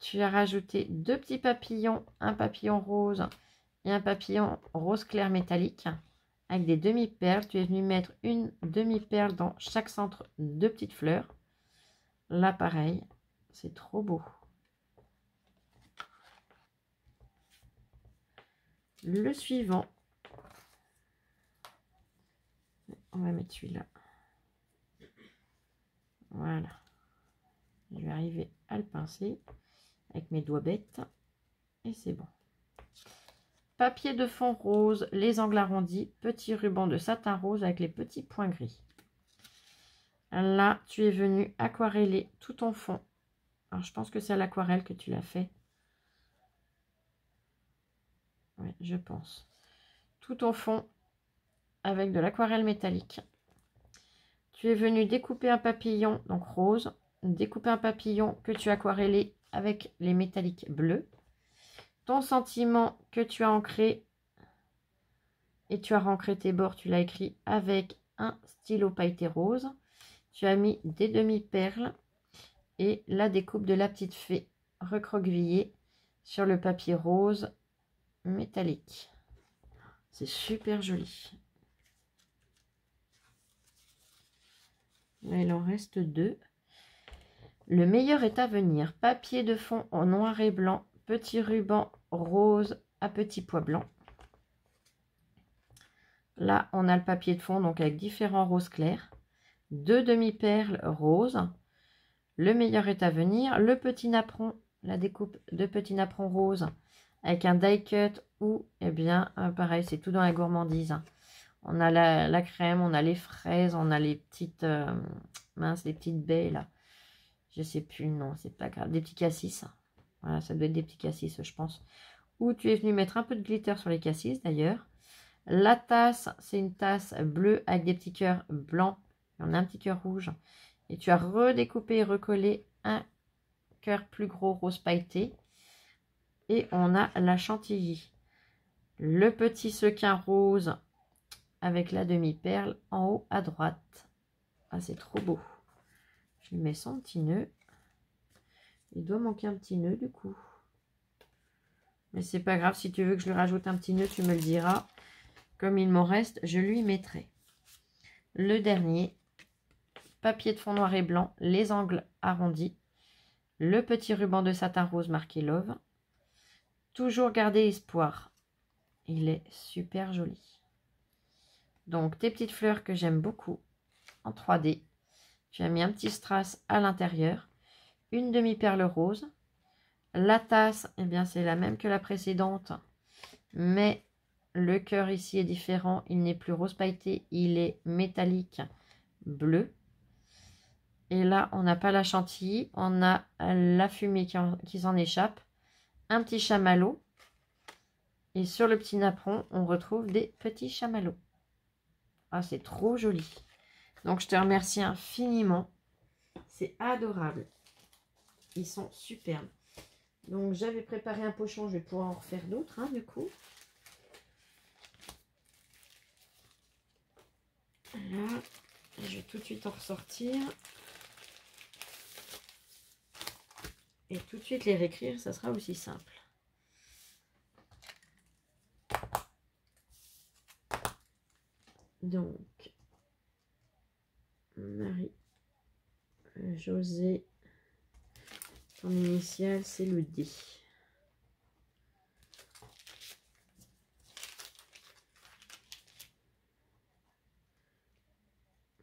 Tu as rajouté 2 petits papillons, un papillon rose et un papillon rose clair métallique avec des demi-perles. Tu es venu mettre une demi-perle dans chaque centre de petites fleurs. Là, pareil, c'est trop beau. Le suivant, on va mettre celui-là. Voilà. Je vais arriver à le pincer avec mes doigts bêtes. Et c'est bon. Papier de fond rose, les angles arrondis, petit ruban de satin rose avec les petits points gris. Là, tu es venu aquareller tout ton fond. Alors, je pense que c'est à l'aquarelle que tu l'as fait. Oui, je pense. Tout ton fond avec de l'aquarelle métallique. Tu es venu découper un papillon, donc rose, découper un papillon que tu as aquarellé avec les métalliques bleus. Ton sentiment que tu as ancré, et tu as ancré tes bords, tu l'as écrit avec un stylo pailleté rose. Tu as mis des demi-perles et la découpe de la petite fée recroquevillée sur le papier rose métallique. C'est super joli. Là, il en reste 2. Le meilleur est à venir. Papier de fond en noir et blanc. Petit ruban rose à petits pois blancs. Là, on a le papier de fond donc avec différents roses clairs. 2 demi-perles roses. Le meilleur est à venir. Le petit napperon, la découpe de petit napperon rose avec un die cut ou, eh bien, pareil, c'est tout dans la gourmandise. On a la crème, on a les fraises, on a les petites, mince, les petites baies là. Je sais plus, non, c'est pas grave. Des petits cassis. Voilà, ça doit être des petits cassis, je pense. Ou tu es venu mettre un peu de glitter sur les cassis d'ailleurs. La tasse, c'est une tasse bleue avec des petits cœurs blancs. On a un petit cœur rouge. Et tu as redécoupé et recollé un cœur plus gros rose pailleté. Et on a la chantilly. Le petit sequin rose avec la demi-perle en haut à droite. Ah, c'est trop beau. Je lui mets son petit nœud. Il doit manquer un petit nœud du coup. Mais c'est pas grave, si tu veux que je lui rajoute un petit nœud, tu me le diras. Comme il m'en reste, je lui mettrai. Le dernier, papier de fond noir et blanc, les angles arrondis. Le petit ruban de satin rose marqué Love. Toujours garder espoir. Il est super joli. Donc, tes petites fleurs que j'aime beaucoup en 3D. Tu as mis un petit strass à l'intérieur. Une demi-perle rose. La tasse, eh bien, c'est la même que la précédente. Mais le cœur ici est différent. Il n'est plus rose pailleté. Il est métallique bleu. Et là, on n'a pas la chantilly. On a la fumée qui s'en échappe. Un petit chamallow. Et sur le petit napperon, on retrouve des petits chamallows. Ah, c'est trop joli. Donc, je te remercie infiniment. C'est adorable. Ils sont superbes. Donc, j'avais préparé un pochon. Je vais pouvoir en refaire d'autres, hein, du coup. Là, je vais tout de suite en ressortir. Et tout de suite les réécrire, ça sera aussi simple. Donc, Marie, José, ton initiale, c'est le D.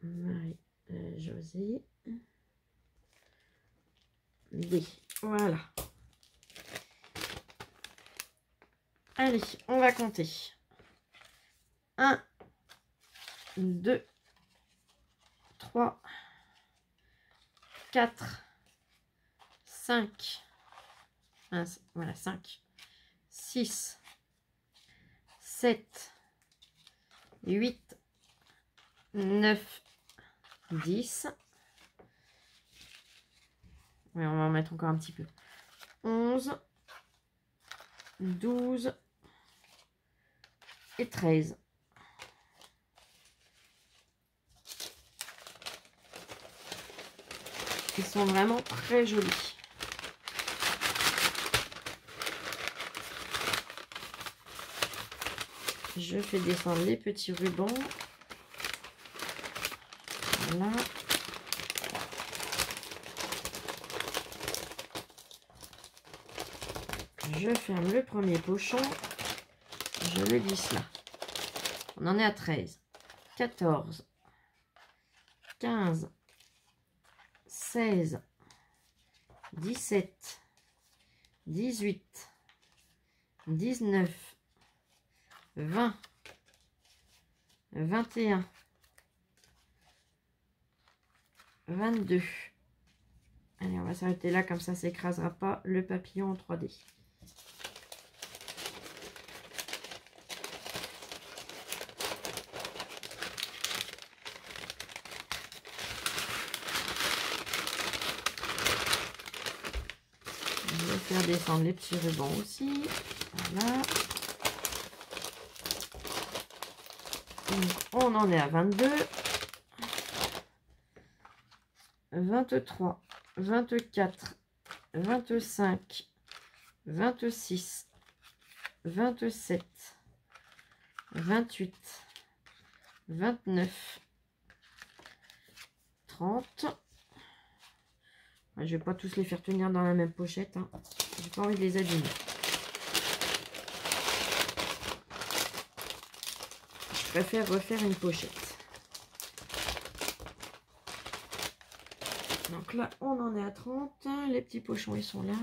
Marie, José, D. Voilà. Allez, on va compter. 1, 2, 3, 4, 5, voilà, 5, 6, 7, 8, 9, 10. Oui, on va en mettre encore un petit peu. 11, 12 et 13. Ils sont vraiment très jolis. Je fais descendre les petits rubans. Voilà. Je ferme le premier pochon. Je le glisse là. On en est à 13, 14, 15, 16, 17, 18, 19, 20, 21, 22. Allez, on va s'arrêter là, comme ça s'écrasera pas le papillon en 3D. Je vais faire descendre les petits rubans aussi. Voilà. Donc, on en est à 22, 23, 24, 25, 26, 27, 28, 29, 30. Je vais pas tous les faire tenir dans la même pochette. Hein. J'ai pas envie de les abîmer. Je préfère refaire une pochette. Donc là, on en est à 30. Les petits pochons, ils sont là.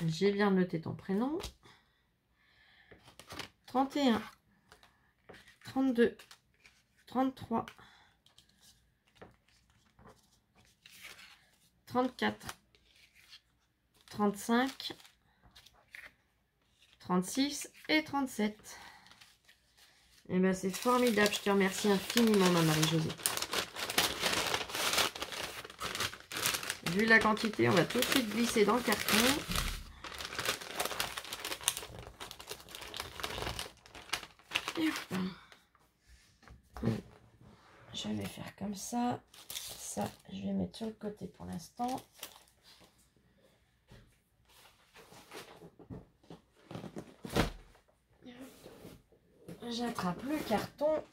J'ai bien noté ton prénom. 31, 32, 33, 34, 35, 36 et 37. Et bien c'est formidable, je te remercie infiniment ma Marie-Josée. Vu la quantité, on va tout de suite glisser dans le carton. Et hop. Je vais faire comme ça. Ça, je vais mettre sur le côté pour l'instant. J'attrape le carton.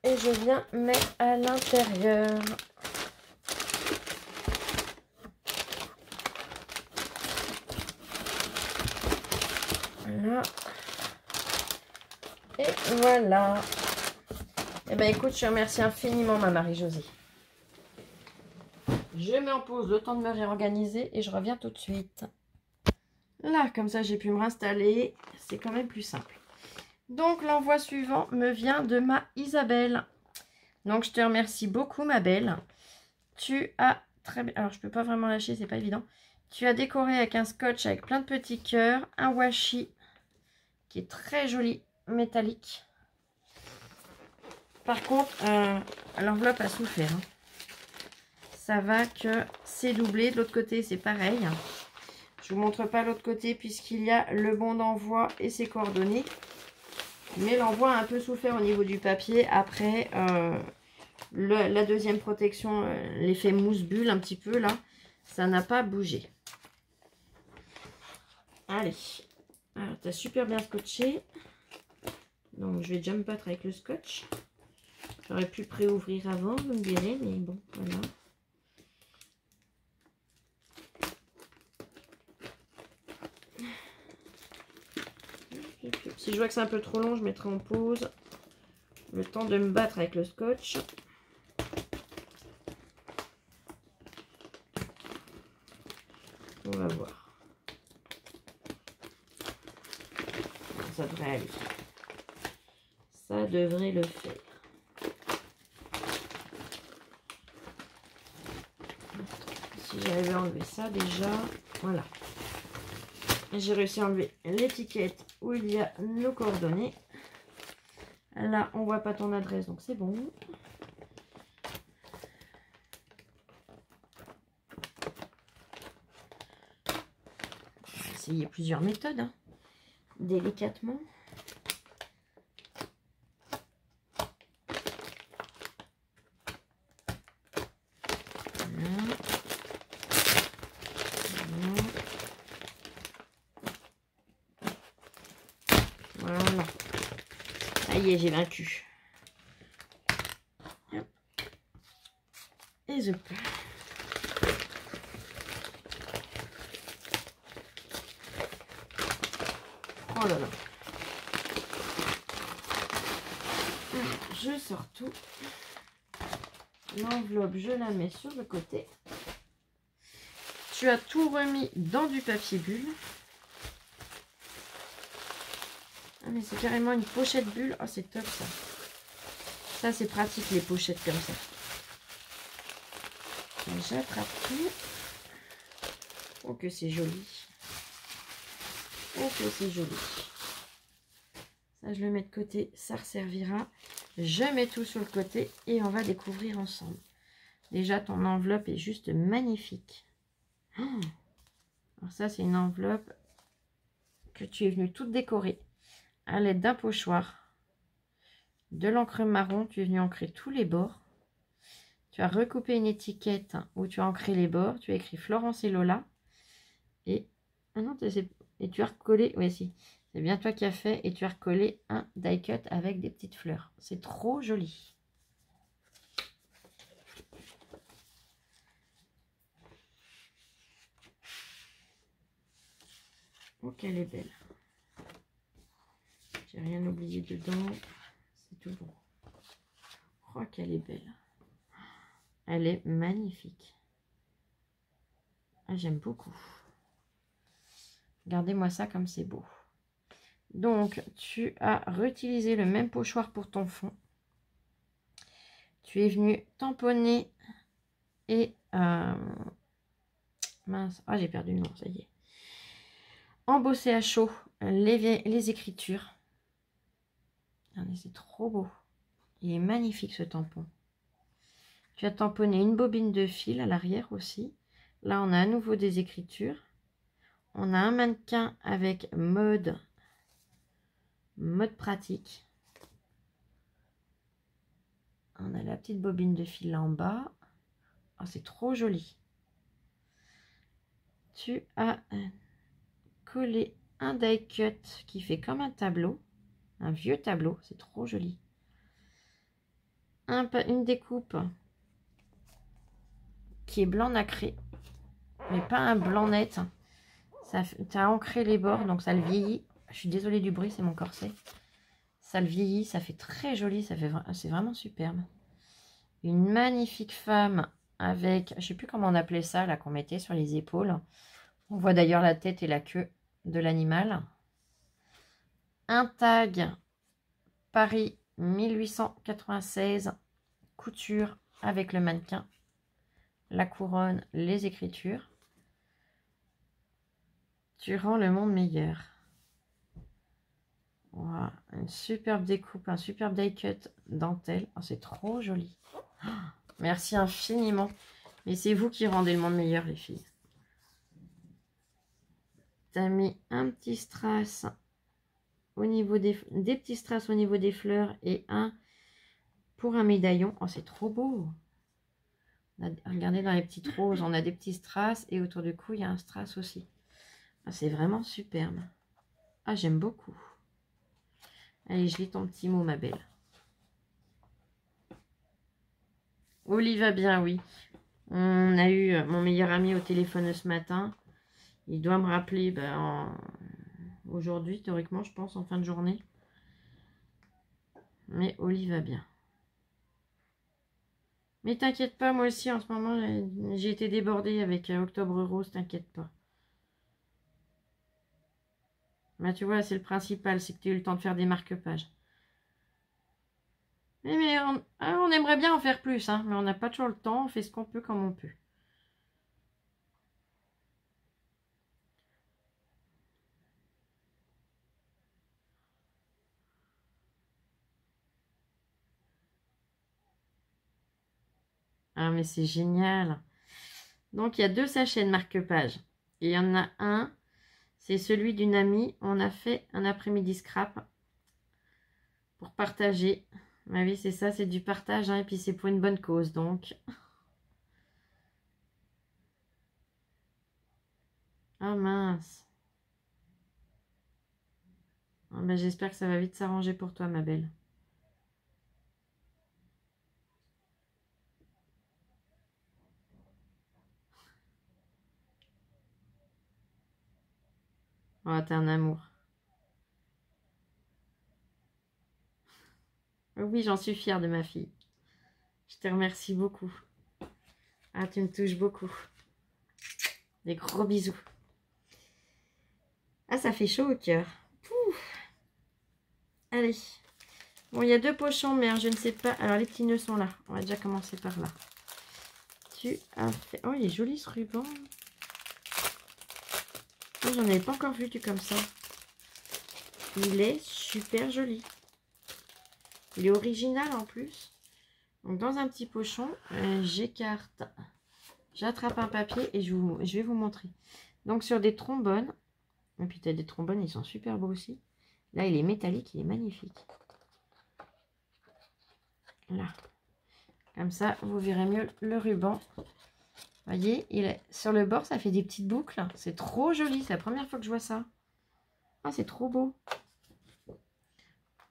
Et je viens mettre à l'intérieur. Voilà. Et voilà. Et ben écoute, je remercie infiniment ma Marie-Josée. Je mets en pause le temps de me réorganiser et je reviens tout de suite. Là, comme ça, j'ai pu me réinstaller. C'est quand même plus simple. Donc, l'envoi suivant me vient de ma Isabelle. Donc, je te remercie beaucoup, ma belle. Tu as très bien... Alors, je peux pas vraiment lâcher, c'est pas évident. Tu as décoré avec un scotch avec plein de petits cœurs. Un washi qui est très joli, métallique. Par contre, l'enveloppe a souffert. Hein. Ça va que c'est doublé. De l'autre côté, c'est pareil. Je vous montre pas l'autre côté puisqu'il y a le bon d'envoi et ses coordonnées. Mais l'envoi a un peu souffert au niveau du papier. Après, la deuxième protection, l'effet mousse-bulle un petit peu là, ça n'a pas bougé. Allez. Alors, tu as super bien scotché. Donc, je vais déjà me battre avec le scotch. J'aurais pu préouvrir avant, vous me direz, mais bon, voilà. Si je vois que c'est un peu trop long, je mettrai en pause. Le temps de me battre avec le scotch. On va voir. Ça devrait aller. Ça devrait le faire. Si j'avais enlevé ça déjà, voilà. J'ai réussi à enlever l'étiquette où il y a nos coordonnées. Là, on voit pas ton adresse, donc c'est bon. On va essayer plusieurs méthodes, hein, délicatement. Voilà. Ça y est, j'ai vaincu. Hop. Et je peux. Oh là là. Je sors tout. L'enveloppe, je la mets sur le côté. Tu as tout remis dans du papier bulle. Ah mais c'est carrément une pochette bulle. Oh c'est top ça. Ça c'est pratique les pochettes comme ça. J'attrape tout. Oh que c'est joli. Oh que c'est joli. Ça je le mets de côté, ça resservira. Je mets tout sur le côté et on va découvrir ensemble. Déjà ton enveloppe est juste magnifique. Oh, alors ça c'est une enveloppe que tu es venu toute décorer à l'aide d'un pochoir, de l'encre marron. Tu es venu ancrer tous les bords. Tu as recoupé une étiquette où tu as ancré les bords. Tu as écrit Florence et Lola. Et, ah non, et tu as recollé, oui si, c'est bien toi qui as fait. Et tu as recollé un die cut avec des petites fleurs. C'est trop joli. Oh qu'elle est belle. J'ai rien oublié dedans. C'est tout bon. Oh qu'elle est belle. Elle est magnifique. Ah, j'aime beaucoup. Regardez-moi ça comme c'est beau. Donc, tu as réutilisé le même pochoir pour ton fond. Tu es venu tamponner et... mince, ah j'ai perdu le nom, ça y est. Embosser à chaud les écritures. C'est trop beau. Il est magnifique ce tampon. Tu as tamponné une bobine de fil à l'arrière aussi. Là, on a à nouveau des écritures. On a un mannequin avec mode pratique. On a la petite bobine de fil là en bas. Oh, c'est trop joli. Tu as collé un die cut qui fait comme un tableau. Un vieux tableau. C'est trop joli. Une découpe qui est blanc nacré. Mais pas un blanc net. Tu as ancré les bords, donc ça le vieillit. Je suis désolée du bruit, c'est mon corset. Ça le vieillit, ça fait très joli, c'est vraiment superbe. Une magnifique femme avec, je sais plus comment on appelait ça, là, qu'on mettait sur les épaules. On voit d'ailleurs la tête et la queue de l'animal. Un tag Paris 1896, couture avec le mannequin, la couronne, les écritures. Tu rends le monde meilleur. Voilà, une superbe découpe, un superbe die cut dentelle. Oh, c'est trop joli. Oh, merci infiniment. Mais c'est vous qui rendez le monde meilleur, les filles. Tu as mis un petit strass au niveau des petits strass au niveau des fleurs et un pour un médaillon. Oh, c'est trop beau. Regardez dans les petites roses, on a des petits strass et autour du cou, il y a un strass aussi. Ah, c'est vraiment superbe. Ah, j'aime beaucoup. Allez, je lis ton petit mot, ma belle. Oli va bien, oui. On a eu mon meilleur ami au téléphone ce matin. Il doit me rappeler aujourd'hui, théoriquement, je pense, en fin de journée. Mais Oli va bien. Mais t'inquiète pas, moi aussi en ce moment, j'ai été débordée avec Octobre Rose, t'inquiète pas. Bah tu vois, c'est le principal, c'est que tu as eu le temps de faire des marque-pages. Mais on aimerait bien en faire plus, hein, mais on n'a pas toujours le temps, on fait ce qu'on peut comme on peut. Ah mais c'est génial. Donc il y a 2 sachets de marque-page. Et il y en a un, c'est celui d'une amie. On a fait un après-midi scrap pour partager. Bah oui, c'est ça, c'est du partage, hein, et puis c'est pour une bonne cause, donc. Ah mince. Ah, bah, j'espère que ça va vite s'arranger pour toi, ma belle. Oh, t'es un amour. Oui, j'en suis fière de ma fille. Je te remercie beaucoup. Ah, tu me touches beaucoup. Des gros bisous. Ah, ça fait chaud au cœur. Allez. Bon, il y a 2 pochons, mais je ne sais pas. Alors, les petits nœuds sont là. On va déjà commencer par là. Tu as fait... Oh, il est joli ce ruban. Oh, j'en avais pas encore vu du comme ça. Il est super joli. Il est original en plus. Donc, dans un petit pochon, j'écarte. J'attrape un papier et je vais vous montrer. Donc, sur des trombones. Et puis, tu as des trombones, ils sont super beaux aussi. Là, il est métallique, il est magnifique. Là. Comme ça, vous verrez mieux le ruban. Vous voyez, il est sur le bord, ça fait des petites boucles. C'est trop joli, c'est la première fois que je vois ça. Ah, c'est trop beau.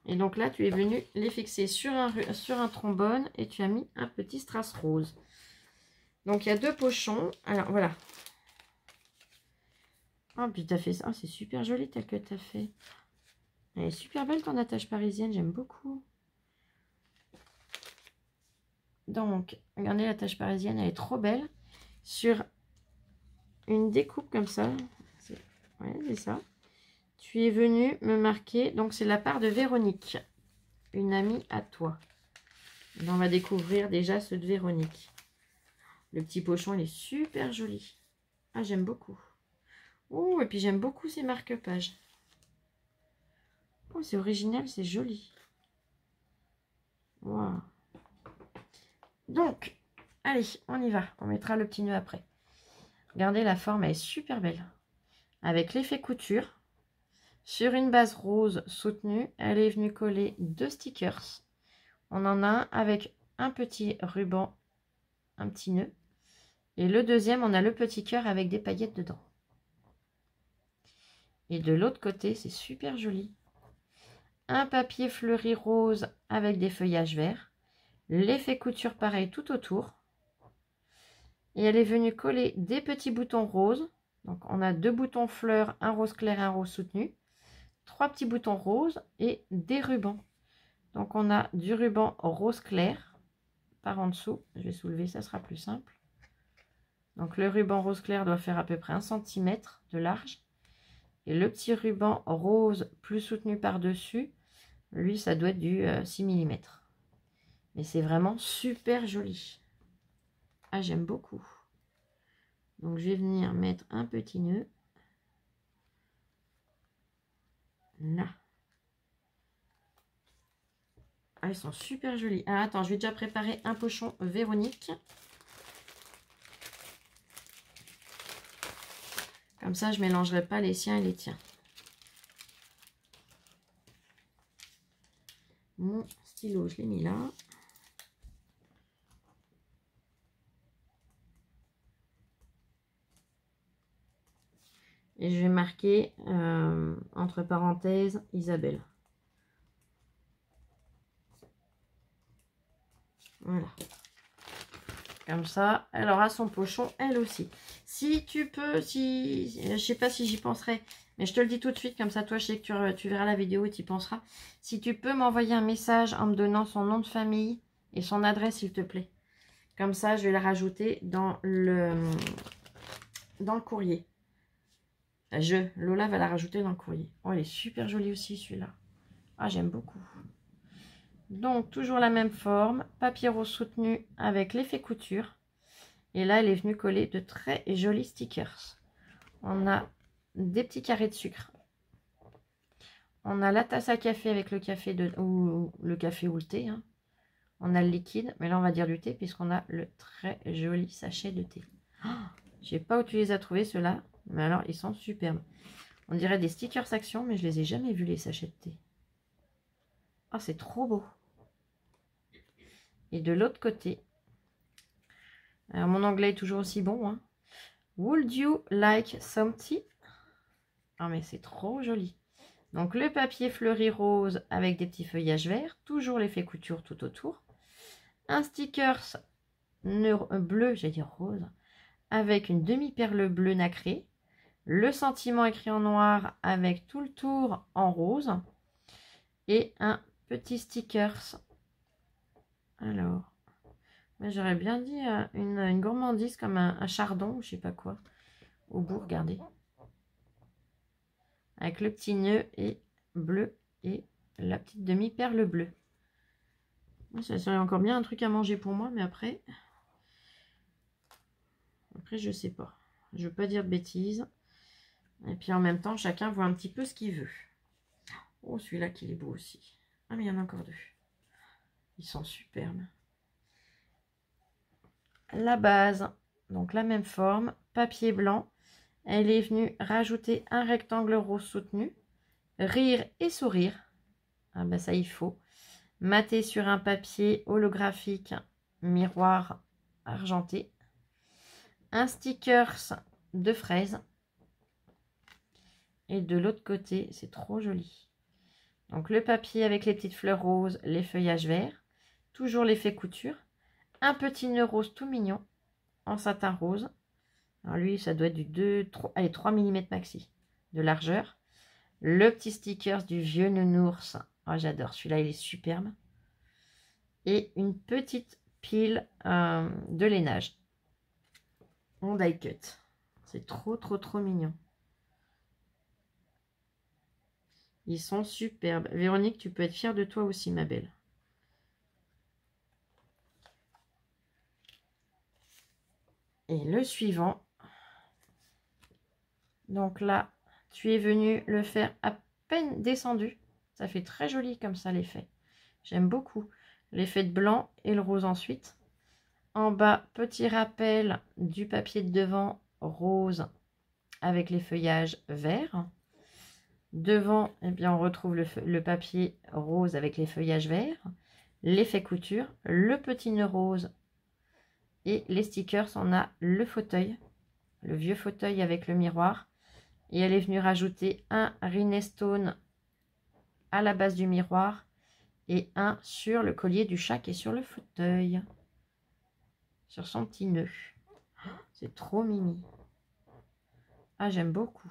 Et donc là, tu es venu les fixer sur un trombone et tu as mis un petit strass rose. Donc, il y a 2 pochons. Alors, voilà. Ah, puis tu as fait ça. Oh, c'est super joli tel que tu as fait. Elle est super belle ton attache parisienne, j'aime beaucoup. Donc, regardez l'attache parisienne, elle est trop belle. Sur une découpe comme ça. Ouais, c'est ça. Tu es venu me marquer, donc c'est la part de Véronique, une amie à toi. Là, on va découvrir déjà ceux de Véronique. Le petit pochon, il est super joli. Ah, j'aime beaucoup. Oh, et puis j'aime beaucoup ces marque-pages. Oh, c'est original, c'est joli. Wow. Donc, allez, on y va. On mettra le petit nœud après. Regardez, la forme, elle est super belle. Avec l'effet couture. Sur une base rose soutenue, elle est venue coller 2 stickers. On en a un avec un petit ruban, un petit nœud. Et le deuxième, on a le petit cœur avec des paillettes dedans. Et de l'autre côté, c'est super joli. Un papier fleuri rose avec des feuillages verts. L'effet couture pareil tout autour. Et elle est venue coller des petits boutons roses. Donc on a 2 boutons fleurs, un rose clair et un rose soutenu. 3 petits boutons roses et des rubans. Donc on a du ruban rose clair par en dessous. Je vais soulever, ça sera plus simple. Donc le ruban rose clair doit faire à peu près 1 cm de large. Et le petit ruban rose plus soutenu par-dessus, lui, ça doit être du 6 mm. Mais c'est vraiment super joli. Ah, j'aime beaucoup. Donc je vais venir mettre un petit nœud. Là. Ah, ils sont super jolis. Ah, attends, je vais déjà préparer un pochon Véronique. Comme ça, je ne mélangerai pas les siens et les tiens. Mon stylo, je l'ai mis là. Et je vais marquer entre parenthèses Isabelle. Voilà. Comme ça, elle aura son pochon, elle aussi. Si tu peux, je sais pas si j'y penserai, Mais je te le dis tout de suite, comme ça, toi, je sais que tu verras la vidéo et tu y penseras. Si tu peux m'envoyer un message en me donnant son nom de famille et son adresse, s'il te plaît. Comme ça, je vais la rajouter dans le courrier. Lola va la rajouter dans le courrier. Oh, il est super joli aussi, celui-là. Ah, j'aime beaucoup. Donc, toujours la même forme. Papier rose soutenu avec l'effet couture. Et là, elle est venue coller de très jolis stickers. On a des petits carrés de sucre. On a la tasse à café avec le café ou le café ou le thé. Hein. On a le liquide, mais là, on va dire du thé puisqu'on a le très joli sachet de thé. Oh, je sais pas où tu les as trouvés, ceux-là. Mais alors, ils sont superbes. On dirait des stickers Action, mais je les ai jamais vus, les sachets de thé. Oh, c'est trop beau. Et de l'autre côté, alors mon anglais est toujours aussi bon. Hein. Would you like some tea? Ah, mais c'est trop joli. Donc, le papier fleuri rose avec des petits feuillages verts. Toujours l'effet couture tout autour. Un stickers bleu, j'allais dire rose, avec une demi-perle bleue nacrée. Le sentiment écrit en noir avec tout le tour en rose. Et un petit stickers. Alors, j'aurais bien dit une gourmandise comme un chardon ou je sais pas quoi. Au bout, regardez. Avec le petit nœud et bleu et la petite demi-perle bleue. Ça serait encore bien un truc à manger pour moi, mais après je sais pas. Je veux pas dire de bêtises. Et puis en même temps, chacun voit un petit peu ce qu'il veut. Oh, celui-là qu'il est beau aussi. Ah, mais il y en a encore deux. Ils sont superbes. La base, donc la même forme, papier blanc. Elle est venue rajouter un rectangle rose soutenu. Rire et sourire. Ah ben ça, il faut. Maté sur un papier holographique, miroir argenté. Un stickers de fraise. Et de l'autre côté, c'est trop joli. Donc le papier avec les petites fleurs roses, les feuillages verts. Toujours l'effet couture. Un petit nœud rose tout mignon en satin rose. Alors lui, ça doit être du 3 mm maxi de largeur. Le petit stickers du vieux nounours. Oh, j'adore, celui-là, il est superbe. Et une petite pile de lainage en die cut. C'est trop, trop, trop mignon. Ils sont superbes. Véronique, tu peux être fière de toi aussi, ma belle. Et le suivant. Donc là, tu es venu le faire à peine descendu. Ça fait très joli comme ça l'effet. J'aime beaucoup. L'effet de blanc et le rose ensuite. En bas, petit rappel du papier de devant rose avec les feuillages verts. Devant, eh bien, on retrouve le papier rose avec les feuillages verts. L'effet couture, le petit nœud rose et les stickers. On a le fauteuil, le vieux fauteuil avec le miroir. Et elle est venue rajouter un rhinestone à la base du miroir et un sur le collier du chat qui est sur le fauteuil. Sur son petit nœud. C'est trop mimi. Ah, j'aime beaucoup.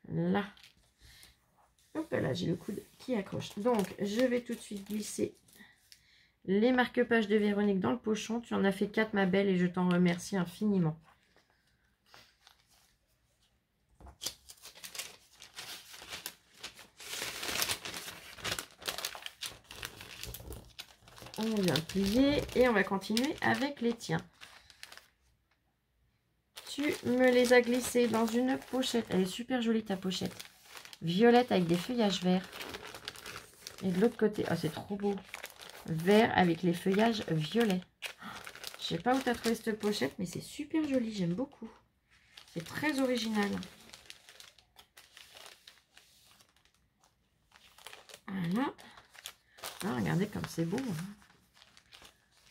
Là. Hop là, j'ai le coude qui accroche. Donc, je vais tout de suite glisser les marque-pages de Véronique dans le pochon. Tu en as fait 4, ma belle, et je t'en remercie infiniment. On vient plier et on va continuer avec les tiens. Tu me les as glissés dans une pochette. Elle est super jolie ta pochette. Violette avec des feuillages verts. Et de l'autre côté, oh, c'est trop beau. Vert avec les feuillages violets. Je sais pas où tu as trouvé cette pochette, mais c'est super joli. J'aime beaucoup. C'est très original. Voilà. Ah, regardez comme c'est beau.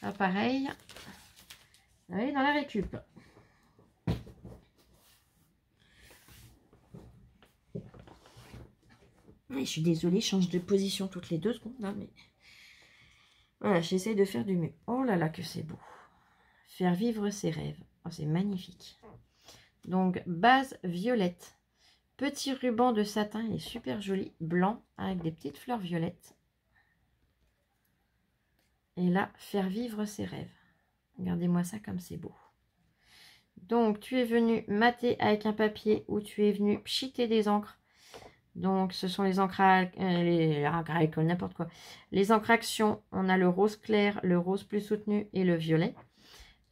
Là, pareil. Allez, dans la récup. Je suis désolée, je change de position toutes les 2 secondes. Hein, mais voilà, j'essaie de faire du mieux. Oh là là, que c'est beau. Faire vivre ses rêves. Oh, c'est magnifique. Donc, base violette. Petit ruban de satin, il est super joli, blanc, avec des petites fleurs violettes. Et là, faire vivre ses rêves. Regardez-moi ça comme c'est beau. Donc, tu es venu mater avec un papier ou tu es venu pchiter des encres. Donc, ce sont les encres à alcool, n'importe quoi. Les encres action, on a le rose clair, le rose plus soutenu et le violet.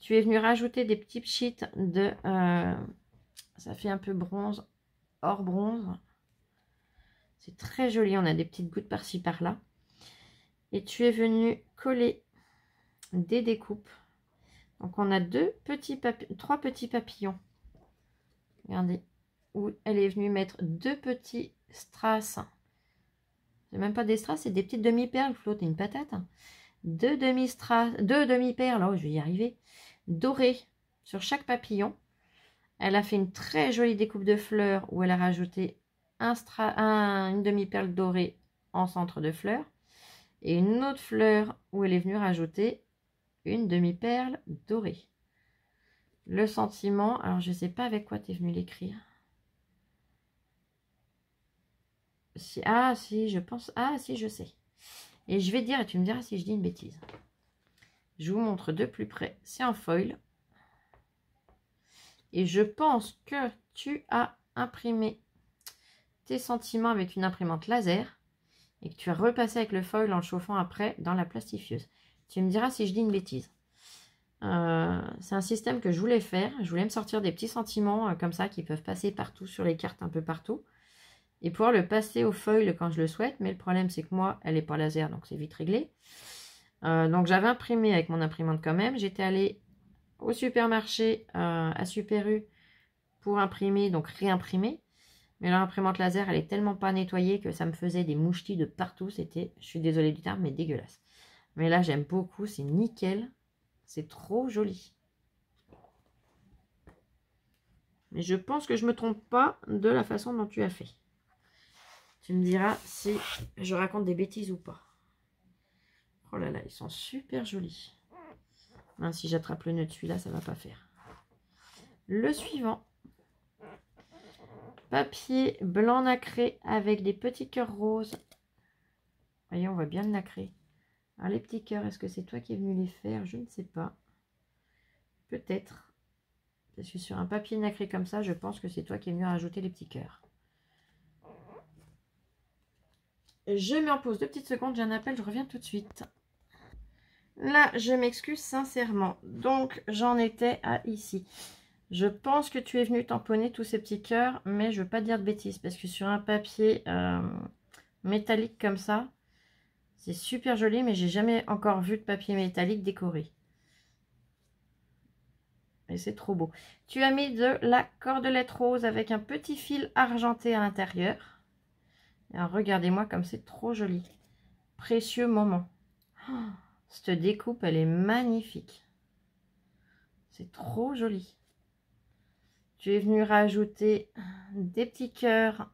Tu es venu rajouter des petits pchits de... ça fait un peu bronze, or bronze. C'est très joli, on a des petites gouttes par-ci par-là. Et tu es venu coller des découpes. Donc on a trois petits papillons. Regardez, où elle est venue mettre deux petits strass. C'est même pas des strass, c'est des petites demi-perles. Flo, t'es une patate. Deux demi-perles, oh je vais y arriver. Dorées sur chaque papillon. Elle a fait une très jolie découpe de fleurs où elle a rajouté une demi-perle dorée en centre de fleurs. Et une autre fleur où elle est venue rajouter une demi-perle dorée. Le sentiment, alors je ne sais pas avec quoi tu es venu l'écrire. Si, je pense. Ah, si, je sais. Et je vais dire, et tu me diras si je dis une bêtise. Je vous montre de plus près. C'est un foil. Et je pense que tu as imprimé tes sentiments avec une imprimante laser. Et que tu as repassé avec le foil en le chauffant après dans la plastifieuse. Tu me diras si je dis une bêtise. C'est un système que je voulais faire. Je voulais me sortir des petits sentiments comme ça qui peuvent passer partout sur les cartes, un peu partout. Et pouvoir le passer au foil quand je le souhaite. Mais le problème, c'est que moi, elle n'est pas laser, donc c'est vite réglé. Donc j'avais imprimé avec mon imprimante quand même. J'étais allée au supermarché à Super U pour imprimer, donc réimprimer. Mais leur imprimante laser, elle est tellement pas nettoyée que ça me faisait des mouchetis de partout. C'était, je suis désolée du terme, mais dégueulasse. Mais là, j'aime beaucoup, c'est nickel. C'est trop joli. Mais je pense que je ne me trompe pas de la façon dont tu as fait. Tu me diras si je raconte des bêtises ou pas. Oh là là, ils sont super jolis. Hein, si j'attrape le nœud de celui-là, ça ne va pas faire. Le suivant. Papier blanc nacré avec des petits cœurs roses. Voyez, on voit bien le nacré. Alors, les petits cœurs, est-ce que c'est toi qui es venu les faire? Je ne sais pas. Peut-être. Parce que sur un papier nacré comme ça, je pense que c'est toi qui es venu rajouter les petits cœurs. Je mets en pause 2 petites secondes, j'ai un appel, je reviens tout de suite. Là, je m'excuse sincèrement. Donc, j'en étais à ici. Je pense que tu es venu tamponner tous ces petits cœurs, mais je ne veux pas dire de bêtises. Parce que sur un papier métallique comme ça, c'est super joli, mais j'ai jamais encore vu de papier métallique décoré. Et c'est trop beau. Tu as mis de la cordelette rose avec un petit fil argenté à l'intérieur. Regardez-moi comme c'est trop joli. Précieux moment. Oh, cette découpe, elle est magnifique. C'est trop joli. Tu es venu rajouter des petits cœurs.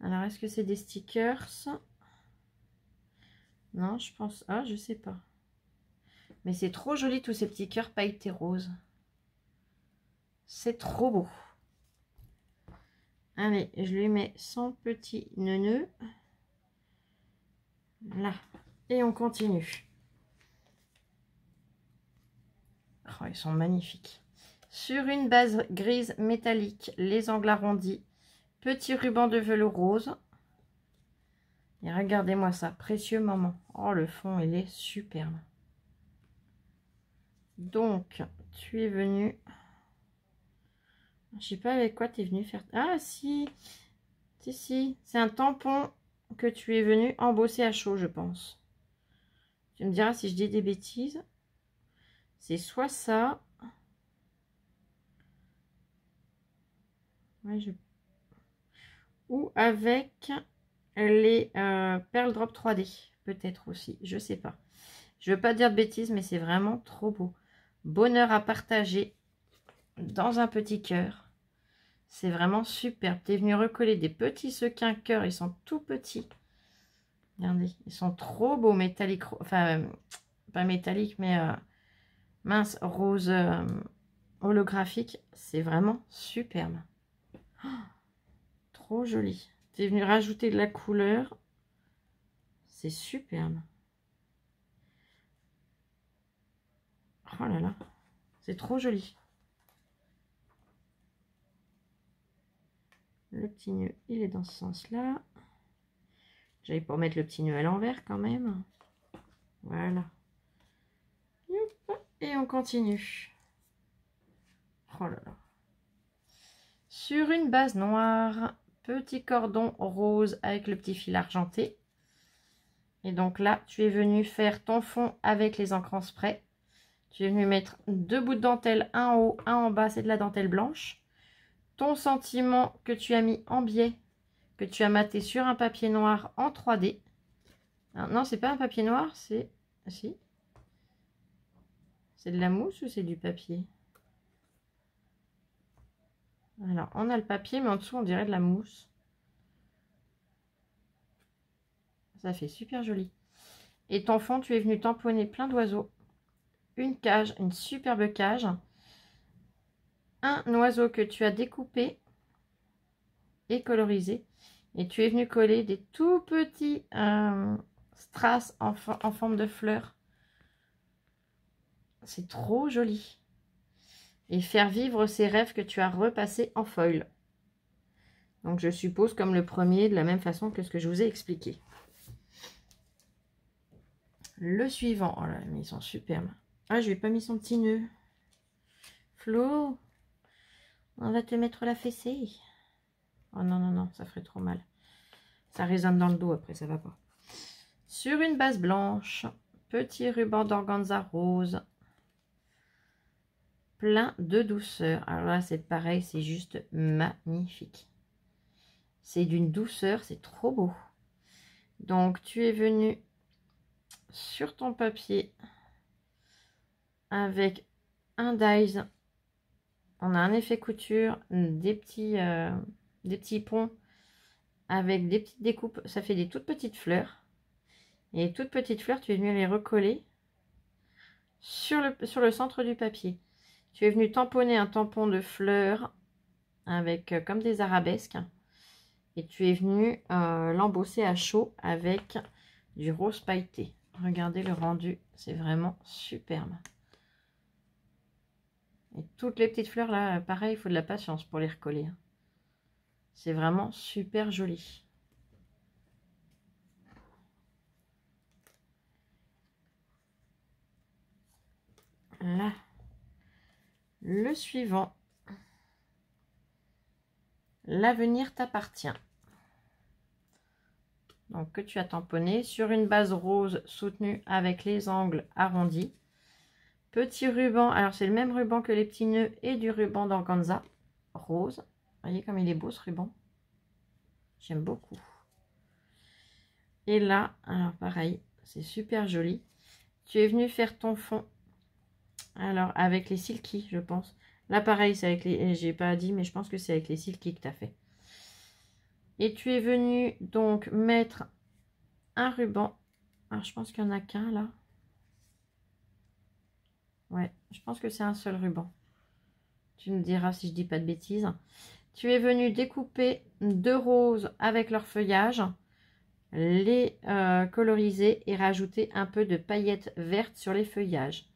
Alors, est-ce que c'est des stickers? Non, je pense... Ah, je sais pas. Mais c'est trop joli, tous ces petits cœurs pailletés roses. C'est trop beau. Allez, je lui mets son petit neuneu. Là. Et on continue. Oh, ils sont magnifiques. Sur une base grise métallique, les angles arrondis. Petit ruban de velours rose. Et regardez-moi ça, précieux moment. Oh, le fond, il est superbe. Donc, tu es venu... Je sais pas avec quoi tu es venu faire... Ah, si. Si. C'est un tampon que tu es venu embosser à chaud, je pense. Tu me diras si je dis des bêtises. C'est soit ça. Ouais, ou avec les perles drop 3D. Peut-être aussi. Je sais pas. Je veux pas dire de bêtises, mais c'est vraiment trop beau. Bonheur à partager dans un petit cœur. C'est vraiment superbe. Tu es venu recoller des petits sequins cœur. Ils sont tout petits. Regardez, ils sont trop beaux, métalliques. Enfin, pas métalliques, mais mince, rose. holographique. C'est vraiment superbe. Oh, trop joli. Tu es venu rajouter de la couleur. C'est superbe. Oh là là. C'est trop joli. Le petit nœud, il est dans ce sens-là. J'allais pas mettre le petit nœud à l'envers quand même. Voilà. Et on continue. Oh là là. Sur une base noire, petit cordon rose avec le petit fil argenté. Et donc là, tu es venu faire ton fond avec les encres spray. Tu es venu mettre 2 bouts de dentelle, un en haut, un en bas, c'est de la dentelle blanche. Ton sentiment que tu as mis en biais, que tu as maté sur un papier noir en 3D. Non, c'est pas un papier noir, c'est... Ah, si. C'est de la mousse ou c'est du papier? Alors, on a le papier, mais en dessous, on dirait de la mousse. Ça fait super joli. Et ton fond, tu es venu tamponner plein d'oiseaux. Une cage, une superbe cage. Un oiseau que tu as découpé et colorisé. Et tu es venu coller des tout petits strass en forme de fleurs. C'est trop joli. Et faire vivre ces rêves que tu as repassés en foil. Donc je suppose comme le premier, de la même façon que ce que je vous ai expliqué. Le suivant, oh là, mais ils sont superbes. Ah, je lui ai pas mis son petit nœud. Flo, on va te mettre la fessée. Oh non, non, non, ça ferait trop mal. Ça résonne dans le dos après, ça va pas. Sur une base blanche, petit ruban d'organza rose. Plein de douceur. Alors là, c'est pareil, c'est juste magnifique. C'est d'une douceur, c'est trop beau. Donc, tu es venu sur ton papier avec un dies. On a un effet couture, des petits ponts avec des petites découpes. Ça fait des toutes petites fleurs. Et les toutes petites fleurs, tu es venu les recoller sur le centre du papier. Tu es venu tamponner un tampon de fleurs avec comme des arabesques. Et tu es venu l'embosser à chaud avec du rose pailleté. Regardez le rendu, c'est vraiment superbe. Et toutes les petites fleurs là, pareil, il faut de la patience pour les recoller. C'est vraiment super joli. Là, le suivant. L'avenir t'appartient. Donc que tu as tamponné sur une base rose soutenue avec les angles arrondis. Petit ruban, alors c'est le même ruban que les petits nœuds et du ruban d'organza rose. Vous voyez comme il est beau ce ruban. J'aime beaucoup. Et là, alors pareil, c'est super joli. Tu es venu faire ton fond. Alors avec les silky, je pense. Là pareil, c'est avec les... J'ai pas dit, mais je pense que c'est avec les silky que tu as fait. Et tu es venu donc mettre un ruban. Alors je pense qu'il n'y en a qu'un là. Ouais, je pense que c'est un seul ruban. Tu me diras si je dis pas de bêtises. Tu es venu découper 2 roses avec leur feuillage, les coloriser et rajouter un peu de paillettes vertes sur les feuillages.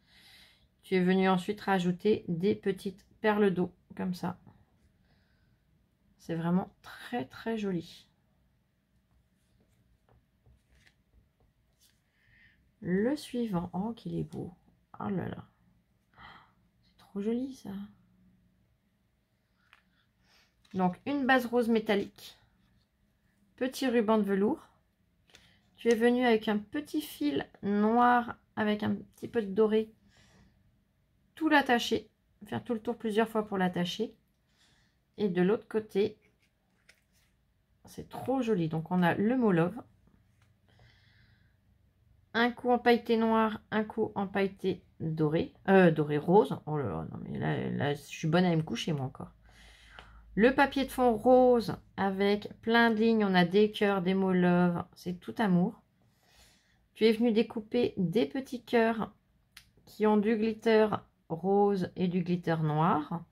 Tu es venu ensuite rajouter des petites perles d'eau comme ça. C'est vraiment très très joli. Le suivant, oh qu'il est beau. Oh là là. C'est trop joli ça. Donc une base rose métallique. Petit ruban de velours. Tu es venu avec un petit fil noir avec un petit peu de doré. Tout l'attacher. Faire tout le tour plusieurs fois pour l'attacher. Et de l'autre côté, c'est trop joli. Donc on a le mot love. Un coup en pailleté noir, un coup en pailleté doré. Doré rose. Oh là là, non mais là, je suis bonne à me coucher moi encore. Le papier de fond rose avec plein de lignes. On a des cœurs, des mots love. C'est tout amour. Tu es venu découper des petits cœurs qui ont du glitter rose et du glitter noir.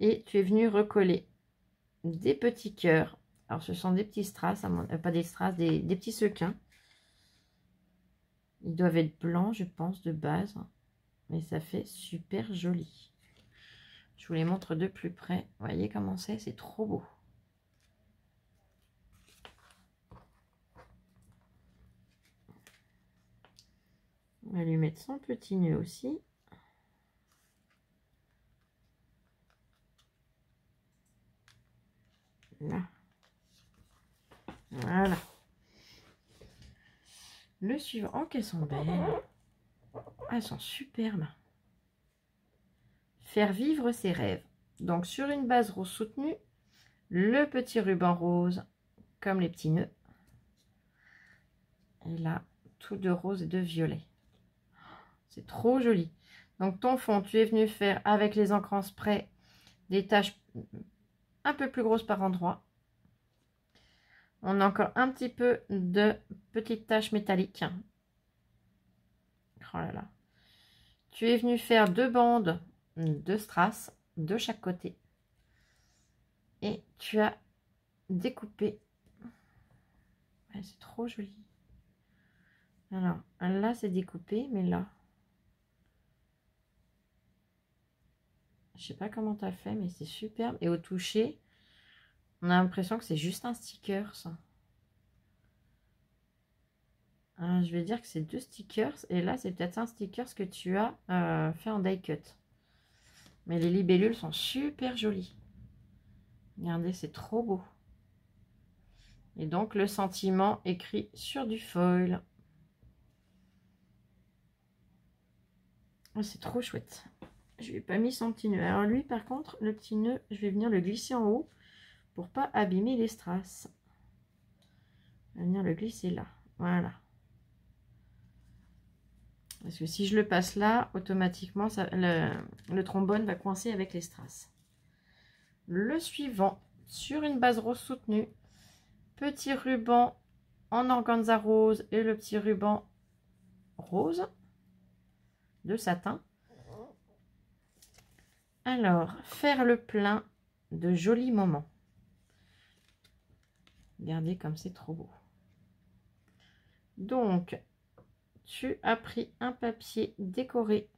Et tu es venu recoller des petits cœurs. Alors, ce sont des petits strass, pas des strass, des petits sequins. Ils doivent être blancs, je pense, de base. Mais ça fait super joli. Je vous les montre de plus près. Vous voyez comment c'est trop beau. On va lui mettre son petit nœud aussi. Là. Voilà. Le suivant. Oh, qu'elles sont belles. Ah, elles sont superbes. Faire vivre ses rêves. Donc, sur une base rose soutenue, le petit ruban rose, comme les petits nœuds. Et là, tout de rose et de violet. C'est trop joli. Donc, ton fond, tu es venu faire avec les encres en spray des taches un peu plus grosses par endroit. On a encore un petit peu de petites taches métalliques. Oh là là. Tu es venu faire 2 bandes de strass de chaque côté. Et tu as découpé. Ouais, c'est trop joli. Alors, là, c'est découpé, mais là... Je sais pas comment tu as fait, mais c'est superbe. Et au toucher, on a l'impression que c'est juste un sticker, ça. Je vais dire que c'est 2 stickers. Et là, c'est peut-être un sticker que tu as fait en die cut. Mais les libellules sont super jolies. Regardez, c'est trop beau. Et donc, le sentiment écrit sur du foil. Oh, c'est trop chouette. Je lui ai pas mis son petit nœud. Alors lui, par contre, le petit nœud, je vais venir le glisser en haut pour pas abîmer les strass. Je vais venir le glisser là. Voilà. Parce que si je le passe là, automatiquement, ça, le trombone va coincer avec les strass. Le suivant, sur une base rose soutenue, petit ruban en organza rose et le petit ruban rose de satin. Alors, faire le plein de jolis moments. Regardez comme c'est trop beau. Donc, tu as pris un papier décoré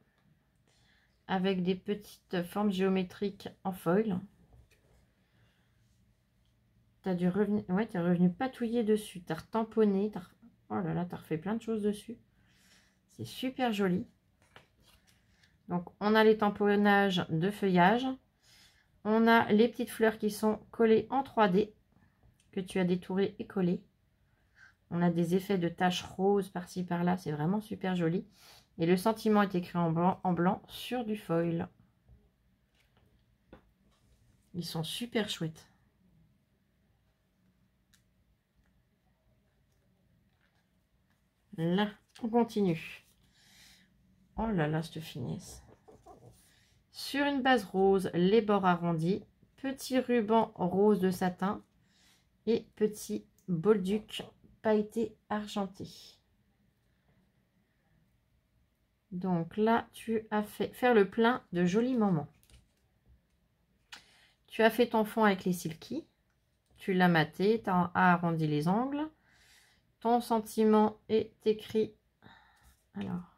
avec des petites formes géométriques en foil. Tu as dû revenir, ouais, tu es revenu patouiller dessus, tu as retamponné, oh là là, tu as refait plein de choses dessus. C'est super joli. Donc, on a les tamponnages de feuillage. On a les petites fleurs qui sont collées en 3D, que tu as détourées et collées. On a des effets de taches roses par-ci par-là, c'est vraiment super joli. Et le sentiment est écrit en blanc sur du foil. Ils sont super chouettes. Là, on continue. Oh là là, cette finesse. Sur une base rose, les bords arrondis, petit ruban rose de satin et petit bolduc pailleté argenté. Donc là, tu as fait faire le plein de jolis moments. Tu as fait ton fond avec les silky. Tu l'as maté, tu as arrondi les angles. Ton sentiment est écrit. Alors,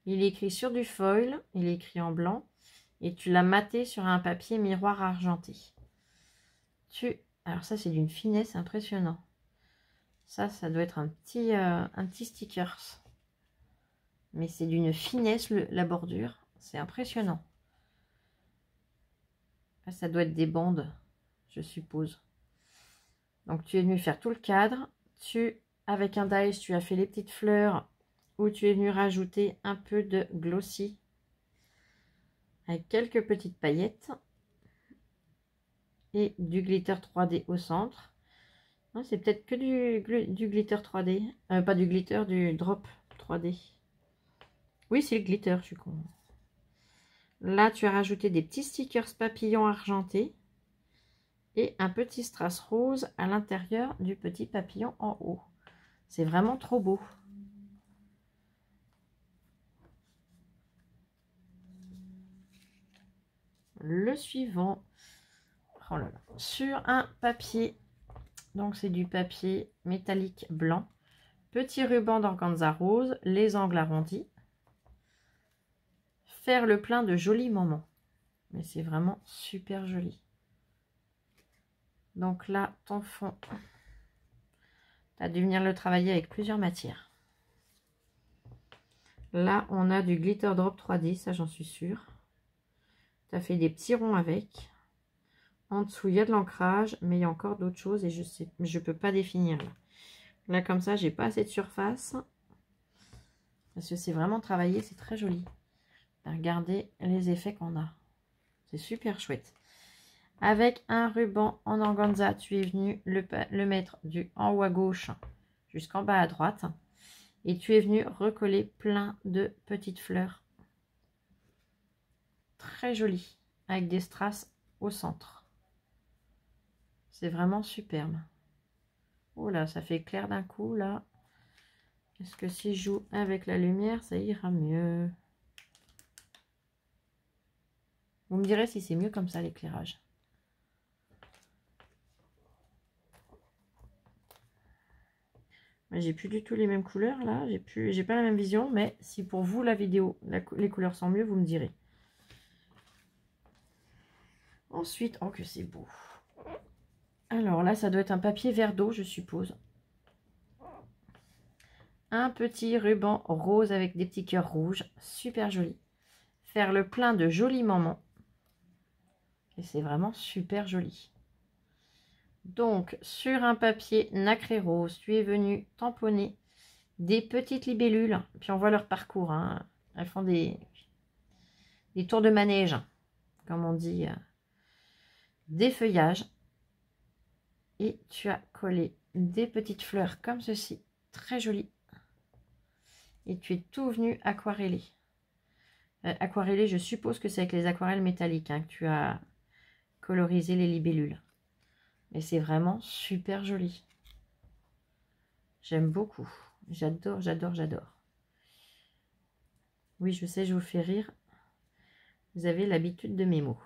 il est écrit sur du foil, il est écrit en blanc. Et tu l'as maté sur un papier miroir argenté. Alors ça, c'est d'une finesse impressionnante. Ça doit être un petit stickers. Mais c'est d'une finesse la bordure. C'est impressionnant. Ça doit être des bandes, je suppose. Donc tu es venu faire tout le cadre. Avec un dies, tu as fait les petites fleurs où tu es venu rajouter un peu de glossy avec quelques petites paillettes et du glitter 3D au centre. C'est peut-être que du glitter 3D. Pas du glitter, du drop 3D. Oui, c'est le glitter, je suis con. Là, tu as rajouté des petits stickers papillons argentés et un petit strass rose à l'intérieur du petit papillon en haut. C'est vraiment trop beau. le suivant. Oh là là. Sur un papier, donc c'est du papier métallique blanc. Petit ruban d'organza rose, les angles arrondis. Faire le plein de jolis moments. Mais c'est vraiment super joli. Donc là, ton fond, tu as dû venir le travailler avec plusieurs matières. Là, on a du glitter drop 3D, ça j'en suis sûre. Tu as fait des petits ronds avec. En dessous, il y a de l'ancrage, mais il y a encore d'autres choses et je peux pas définir là. Là, comme ça, j'ai pas assez de surface. Parce que c'est vraiment travaillé, c'est très joli. Regardez les effets qu'on a. C'est super chouette. Avec un ruban en organza, tu es venu le mettre du en haut à gauche jusqu'en bas à droite. Et tu es venu recoller plein de petites fleurs. Très jolies. Avec des strass au centre. C'est vraiment superbe. Oh là, ça fait clair d'un coup là. Est-ce que si je joue avec la lumière, ça ira mieux? Vous me direz si c'est mieux comme ça l'éclairage. J'ai plus du tout les mêmes couleurs là, j'ai pas la même vision, mais si pour vous la vidéo, les couleurs sont mieux, vous me direz. Ensuite, oh que c'est beau. Alors là, ça doit être un papier verre d'eau, je suppose. Un petit ruban rose avec des petits cœurs rouges, super joli. Faire le plein de jolis moments. Et c'est vraiment super joli. Donc, sur un papier nacré rose, tu es venu tamponner des petites libellules. Puis on voit leur parcours. Hein. Elles font des tours de manège, comme on dit, des feuillages. Et tu as collé des petites fleurs comme ceci, très jolies. Et tu es tout venu aquareller. Aquareller, je suppose que c'est avec les aquarelles métalliques hein, que tu as colorisé les libellules. Et c'est vraiment super joli. J'aime beaucoup. J'adore, j'adore, j'adore. Oui, je sais, je vous fais rire. Vous avez l'habitude de mes mots.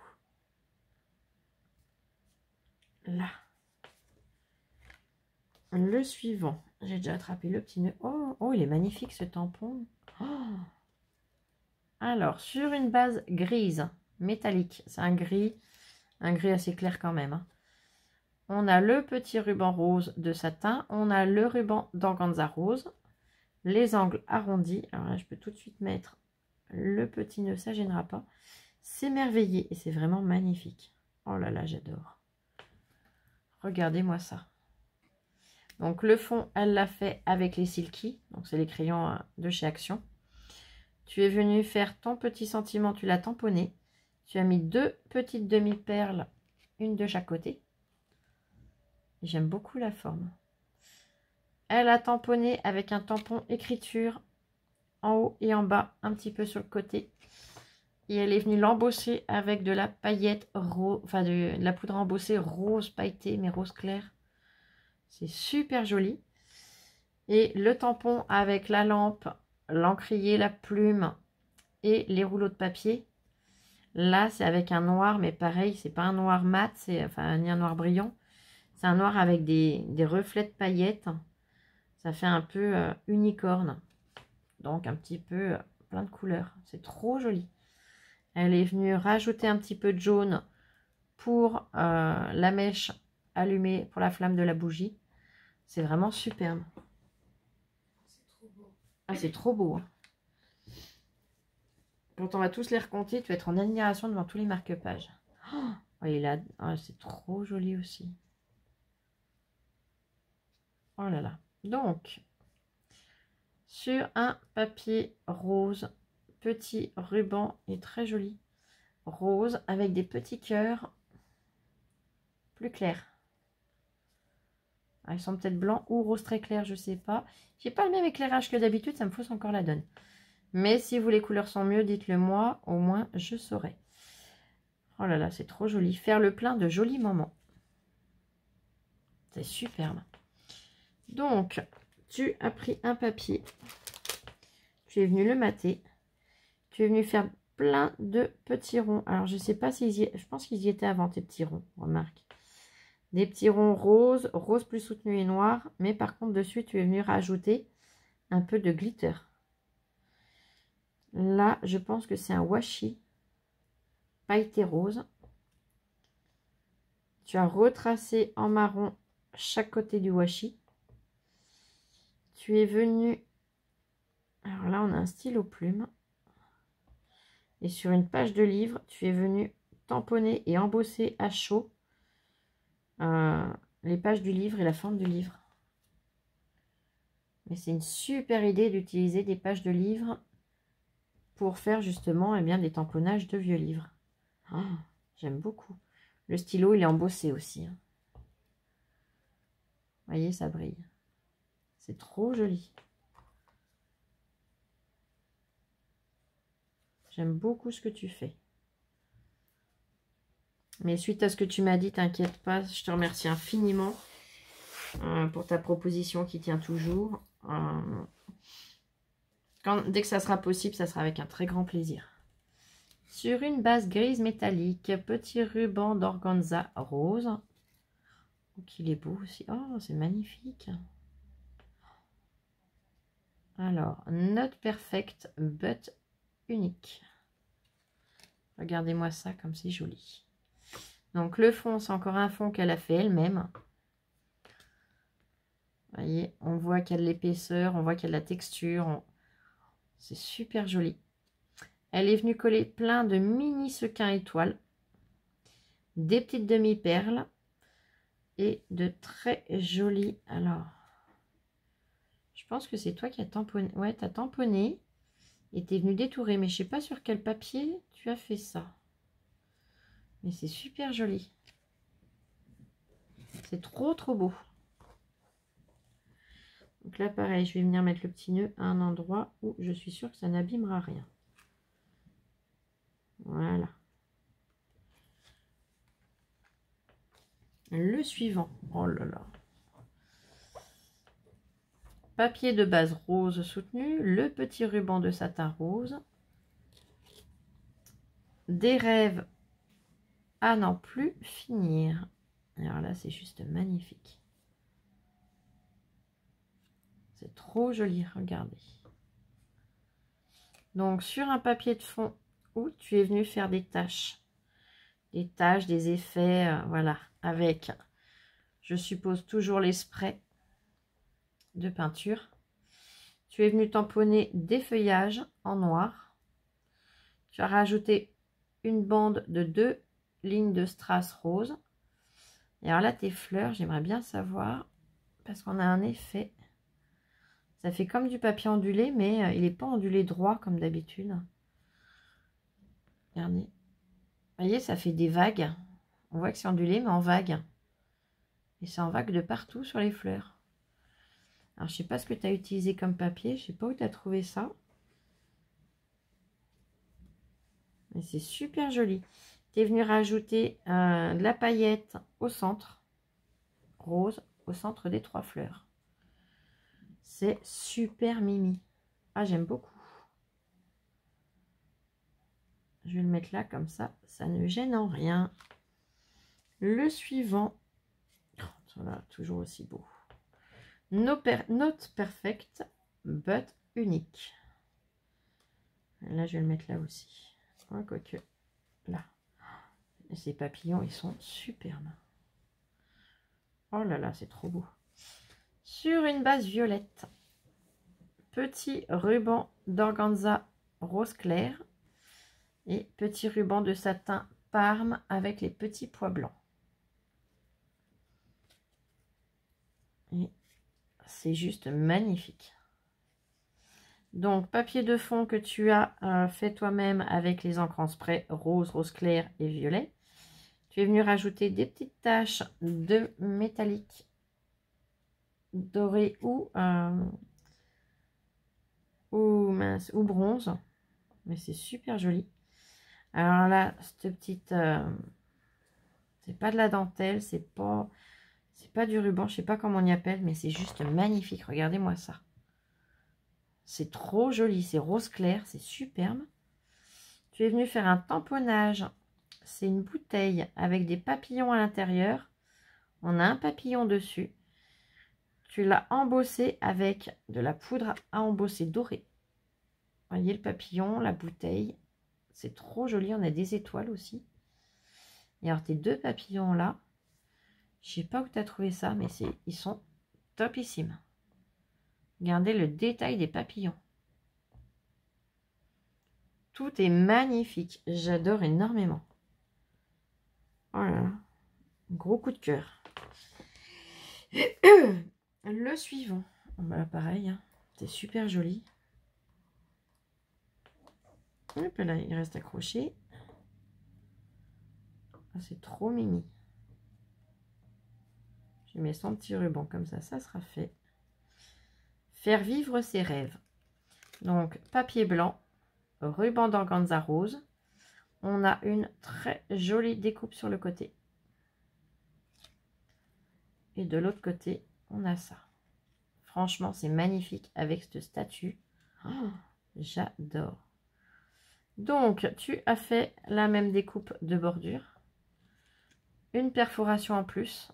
Là. Le suivant. J'ai déjà attrapé le petit nœud. Oh, oh, il est magnifique ce tampon. Oh. Alors, sur une base grise, métallique. C'est un gris assez clair quand même. Hein. On a le petit ruban rose de satin. On a le ruban d'organza rose. Les angles arrondis. Alors là, je peux tout de suite mettre le petit nœud. Ça ne gênera pas. C'est merveilleux et c'est vraiment magnifique. Oh là là, j'adore. Regardez-moi ça. Donc le fond, elle l'a fait avec les Silky. Donc c'est les crayons de chez Action. Tu es venu faire ton petit sentiment. Tu l'as tamponné. Tu as mis deux petites demi-perles. Une de chaque côté. J'aime beaucoup la forme. Elle a tamponné avec un tampon écriture en haut et en bas, un petit peu sur le côté. Et elle est venue l'embosser avec de la paillette rose, enfin de la poudre embossée rose pailletée, mais rose clair. C'est super joli. Et le tampon avec la lampe, l'encrier, la plume et les rouleaux de papier. Là, c'est avec un noir, mais pareil, c'est pas un noir mat, c'est enfin ni un noir brillant. C'est un noir avec des reflets de paillettes. Ça fait un peu unicorne. Donc un petit peu plein de couleurs. C'est trop joli. Elle est venue rajouter un petit peu de jaune pour la mèche allumée pour la flamme de la bougie. C'est vraiment superbe. C'est trop beau. Ah, c'est trop beau. Hein. Quand on va tous les recompter, tu vas être en admiration devant tous les marque-pages. Oh, et là, oh, c'est trop joli aussi. Oh là là. Donc, sur un papier rose, petit ruban et très joli. Rose avec des petits cœurs plus clairs. Ah, ils sont peut-être blancs ou rose très clair, je sais pas. J'ai pas le même éclairage que d'habitude, ça me fausse encore la donne. Mais si vous les couleurs sont mieux, dites-le moi, au moins je saurai. Oh là là, c'est trop joli. Faire le plein de jolis moments. C'est superbe. Donc, tu as pris un papier. Tu es venu le mater. Tu es venu faire plein de petits ronds. Alors, je sais pas s'ils y... Je pense qu'ils y étaient avant, tes petits ronds, remarque. Des petits ronds roses, rose plus soutenu et noir. Mais par contre, dessus, tu es venu rajouter un peu de glitter. Là, je pense que c'est un washi pailleté rose. Tu as retracé en marron chaque côté du washi. Tu es venu... Alors là, on a un stylo plume. Et sur une page de livre, tu es venu tamponner et embosser à chaud les pages du livre et la forme du livre. Mais c'est une super idée d'utiliser des pages de livre pour faire justement eh bien, des tamponnages de vieux livres. Oh, j'aime beaucoup. Le stylo, il est embossé aussi. Hein. Vous voyez, ça brille. C'est trop joli. J'aime beaucoup ce que tu fais. Mais suite à ce que tu m'as dit, t'inquiète pas, je te remercie infiniment pour ta proposition qui tient toujours. Dès que ça sera possible, ça sera avec un très grand plaisir. Sur une base grise métallique, petit ruban d'organza rose. Oh, qu'il est beau aussi. Oh, c'est magnifique. Alors, not perfect, but unique. Regardez-moi ça comme c'est joli. Donc, le fond, c'est encore un fond qu'elle a fait elle-même. Vous voyez, on voit qu'il y a de l'épaisseur, on voit qu'il y a de la texture. C'est super joli. Elle est venue coller plein de mini sequins étoiles, des petites demi-perles et de très jolis. Alors, je pense que c'est toi qui as tamponné. Ouais, tu as tamponné et tu es venu détourer, mais je ne sais pas sur quel papier tu as fait ça. Mais c'est super joli. C'est trop beau. Donc là, pareil, je vais venir mettre le petit nœud à un endroit où je suis sûre que ça n'abîmera rien. Voilà. Le suivant. Oh là là. Papier de base rose soutenu. Le petit ruban de satin rose. Des rêves à n'en plus finir. Alors là, c'est juste magnifique. C'est trop joli, regardez. Donc, sur un papier de fond où tu es venu faire des taches. Des taches, des effets, voilà. Avec, je suppose, toujours les sprays de peinture. Tu es venu tamponner des feuillages en noir. Tu as rajouté une bande de 2 lignes de strass rose. Et alors là, tes fleurs, j'aimerais bien savoir, parce qu'on a un effet. Ça fait comme du papier ondulé, mais il n'est pas ondulé droit comme d'habitude. Regardez. Vous voyez, ça fait des vagues. On voit que c'est ondulé, mais en vague. Et c'est en vague de partout sur les fleurs. Alors, je sais pas ce que tu as utilisé comme papier. Je sais pas où tu as trouvé ça. Mais c'est super joli. Tu es venu rajouter de la paillette au centre. Rose, au centre des 3 fleurs. C'est super mimi. Ah, j'aime beaucoup. Je vais le mettre là, comme ça, ça ne gêne en rien. Le suivant. Voilà, toujours aussi beau. Not perfect, but unique. Là, je vais le mettre là aussi. Ouais, quoique, là. Et ces papillons, ils sont superbes. Oh là là, c'est trop beau. Sur une base violette. Petit ruban d'organza rose clair. Et petit ruban de satin Parme avec les petits pois blancs. Et c'est juste magnifique. Donc, papier de fond que tu as fait toi-même avec les encres en spray rose, rose clair et violet. Tu es venu rajouter des petites taches de métallique doré ou bronze. Mais c'est super joli. Alors là, cette petite... c'est pas de la dentelle, c'est pas du ruban, je sais pas comment on y appelle, mais c'est juste magnifique. Regardez-moi ça. C'est trop joli, c'est rose clair, c'est superbe. Tu es venu faire un tamponnage. C'est une bouteille avec des papillons à l'intérieur. On a un papillon dessus. Tu l'as embossé avec de la poudre à embosser dorée. Voyez le papillon, la bouteille. C'est trop joli. On a des étoiles aussi. Et alors tes deux papillons là, je sais pas où tu as trouvé ça, mais ils sont topissimes. Regardez le détail des papillons. Tout est magnifique. J'adore énormément. Oh là là. Gros coup de cœur. Le suivant. Bah, pareil. Hein. C'est super joli. Hop là, il reste accroché. Ah, c'est trop mimi. Je mets son petit ruban comme ça sera fait. Faire vivre ses rêves. Donc, papier blanc, ruban d'organza rose. On a une très jolie découpe sur le côté. Et de l'autre côté, on a ça. Franchement, c'est magnifique avec cette statue. Oh, j'adore. Donc, tu as fait la même découpe de bordure. Une perforation en plus.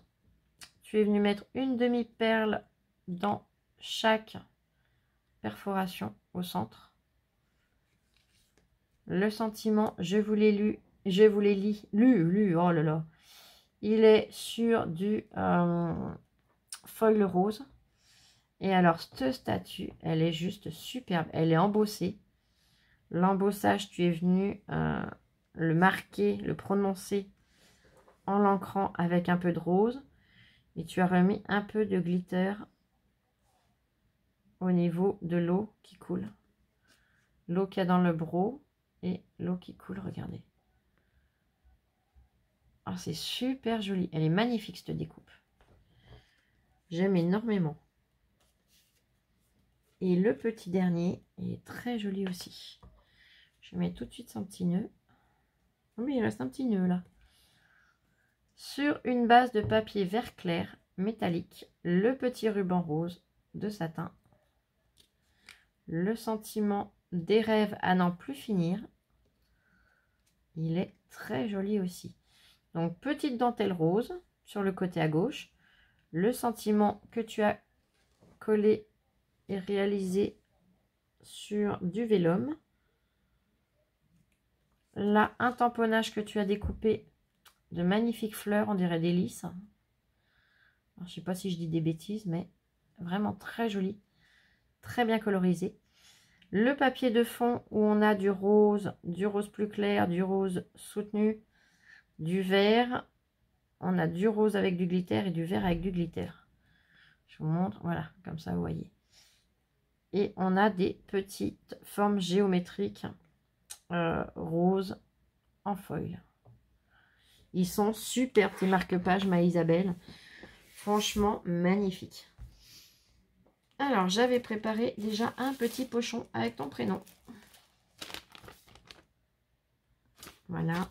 Tu es venu mettre une demi-perle dans chaque perforation au centre. Le sentiment, je vous l'ai lu, oh là là. Il est sur du foil rose. Et alors, cette statue, elle est juste superbe. Elle est embossée. L'embossage, tu es venu le marquer, le prononcer en l'ancrant avec un peu de rose. Et tu as remis un peu de glitter au niveau de l'eau qui coule. L'eau qu'il y a dans le broc et l'eau qui coule, regardez. Oh, c'est super joli. Elle est magnifique cette découpe. J'aime énormément. Et le petit dernier est très joli aussi. Je mets tout de suite son petit nœud. Oh, mais il reste un petit nœud là. Sur une base de papier vert clair métallique, le petit ruban rose de satin. Le sentiment des rêves à n'en plus finir. Il est très joli aussi. Donc, petite dentelle rose sur le côté à gauche. Le sentiment que tu as collé et réalisé sur du vélum. Là, un tamponnage que tu as découpé de magnifiques fleurs, on dirait des lys. Alors, je ne sais pas si je dis des bêtises, mais vraiment très joli. Très bien colorisé. Le papier de fond où on a du rose plus clair, du rose soutenu, du vert. On a du rose avec du glitter et du vert avec du glitter. Je vous montre, voilà, comme ça vous voyez. Et on a des petites formes géométriques roses en foil. Ils sont super, tes marque-pages, ma Isabelle. Franchement, magnifique. Alors, j'avais préparé déjà un petit pochon avec ton prénom. Voilà.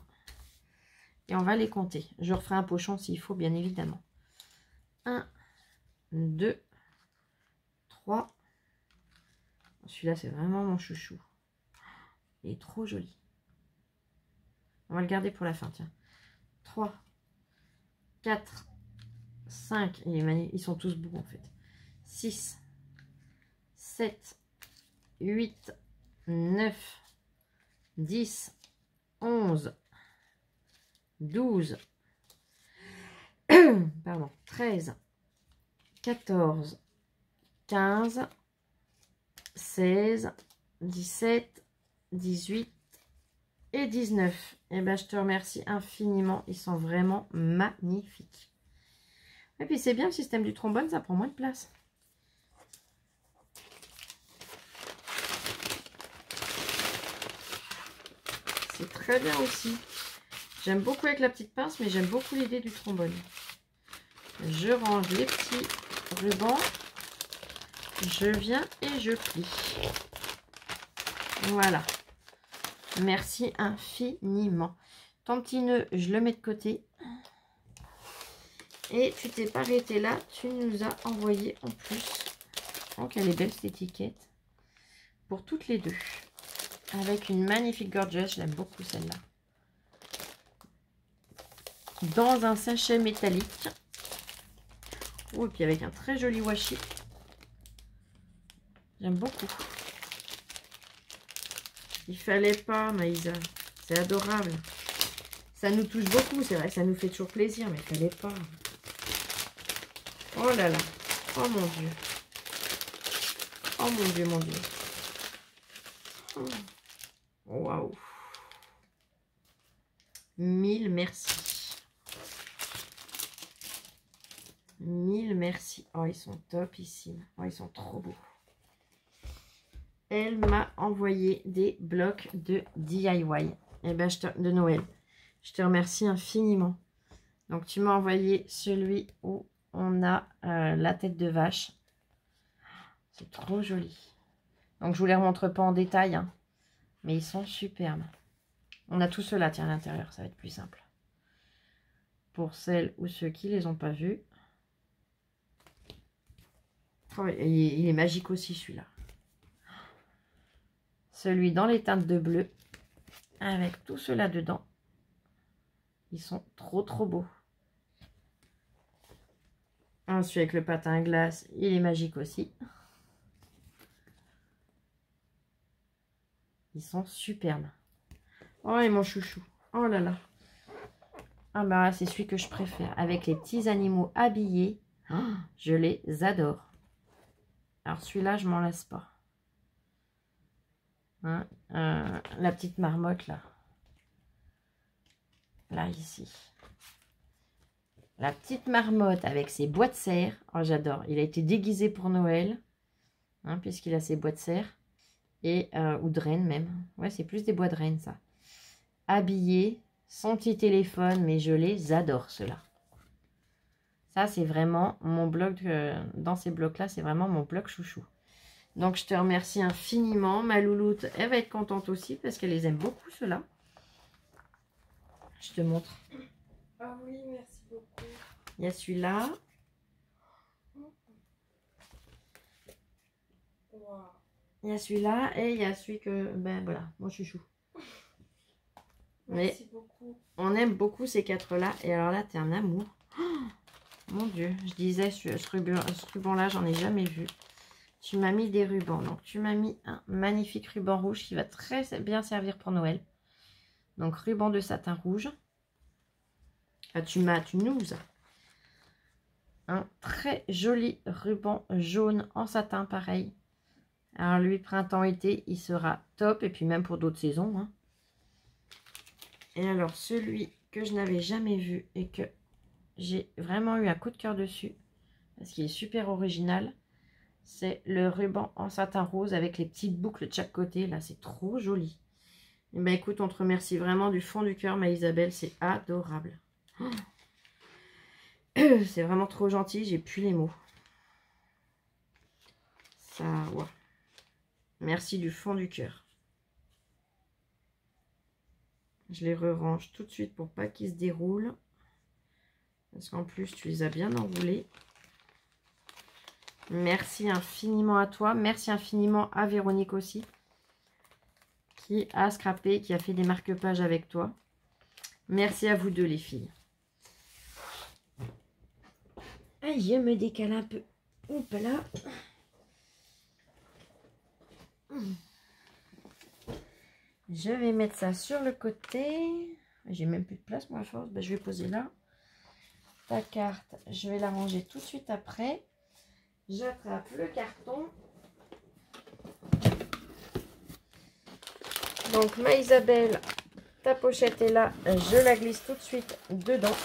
Et on va les compter. Je referai un pochon s'il faut, bien évidemment. 1, 2, 3. Celui-là, c'est vraiment mon chouchou. Il est trop joli. On va le garder pour la fin, tiens. 3, 4, 5. Ils sont tous beaux, en fait. 6, 7, 8, 9, 10, 11, 12, pardon, 13, 14, 15, 16, 17, 18 et 19. Et ben, je te remercie infiniment. Ils sont vraiment magnifiques. Et puis, c'est bien le système du trombone, ça prend moins de place. C'est très bien aussi. J'aime beaucoup avec la petite pince, mais j'aime beaucoup l'idée du trombone. Je range les petits rubans. Je viens et je plie. Voilà. Merci infiniment. Ton petit nœud, je le mets de côté. Et tu t'es pas arrêté là. Tu nous as envoyé en plus. Donc, elle est belle cette étiquette. Pour toutes les deux. avec une magnifique gorgeous. Je l'aime beaucoup celle-là. Dans un sachet métallique. Oh, et puis avec un très joli washi. J'aime beaucoup. Il fallait pas, Maïsa. C'est adorable. Ça nous touche beaucoup. C'est vrai que ça nous fait toujours plaisir, mais il fallait pas. Oh là là. Oh mon Dieu. Oh mon Dieu, mon Dieu. Waouh. 1000 merci. 1000 merci. Oh, ils sont topissimes. Oh, ils sont trop beaux. Elle m'a envoyé des blocs de DIY. Eh ben, de Noël. Je te remercie infiniment. Donc, tu m'as envoyé celui où on a la tête de vache. C'est trop joli. Donc, je vous les remontre pas en détail, hein, mais ils sont superbes. On a tout cela, tiens, à l'intérieur. Ça va être plus simple. Pour celles ou ceux qui les ont pas vus. Oh, il est magique aussi, celui-là. Celui dans les teintes de bleu. Avec tout cela dedans. Ils sont trop, trop beaux. Celui avec le patin à glace, il est magique aussi. Ils sont superbes. Oh, et mon chouchou. Oh là là. Ah bah, c'est celui que je préfère. Avec les petits animaux habillés. Oh, je les adore. Alors, celui-là, je m'en lasse pas. Hein, la petite marmotte, là. Là, ici. La petite marmotte avec ses bois de serre. Oh, j'adore. Il a été déguisé pour Noël. Hein, puisqu'il a ses bois de serre. Et, ou de rennes même. Ouais, c'est plus des bois de rennes, ça. Habillé. Son petit téléphone. Mais je les adore, ceux-là. Ça, c'est vraiment mon bloc. Dans ces blocs-là, c'est vraiment mon bloc chouchou. Donc, je te remercie infiniment. Ma louloute, elle va être contente aussi. Parce qu'elle les aime beaucoup, ceux-là. Je te montre. Ah oui, merci beaucoup. Il y a celui-là. Wow. Il y a celui-là. Et il y a celui que... Ben voilà, mon chouchou. Merci beaucoup. On aime beaucoup ces quatre-là. Et alors là, t'es un amour. Oh, mon Dieu. Je disais, ce ruban-là, j'en ai jamais vu. Tu m'as mis des rubans. Donc, tu m'as mis un magnifique ruban rouge qui va très bien servir pour Noël. Donc, ruban de satin rouge. Ah, tu nous as un très joli ruban jaune en satin, pareil. Alors, lui, printemps-été, il sera top. Et puis, même pour d'autres saisons. Hein. Et alors, celui que je n'avais jamais vu et que j'ai vraiment eu un coup de cœur dessus, parce qu'il est super original, c'est le ruban en satin rose avec les petites boucles de chaque côté. Là, c'est trop joli. Et ben écoute, on te remercie vraiment du fond du cœur, ma Isabelle. C'est adorable. Oh, c'est vraiment trop gentil. J'ai plus les mots. Ça, ouais. Merci du fond du cœur. Je les re-range tout de suite pour pas qu'ils se déroulent. Parce qu'en plus, tu les as bien enroulés. Merci infiniment à toi. Merci infiniment à Véronique aussi. Qui a scrappé, qui a fait des marque-pages avec toi. Merci à vous deux, les filles. Ah, je me décale un peu. Oups là. Je vais mettre ça sur le côté. J'ai même plus de place, moi, à force. Ben, je vais poser là. Ta carte, je vais la ranger tout de suite après. J'attrape le carton. Donc, ma Isabelle, ta pochette est là. Je la glisse tout de suite dedans.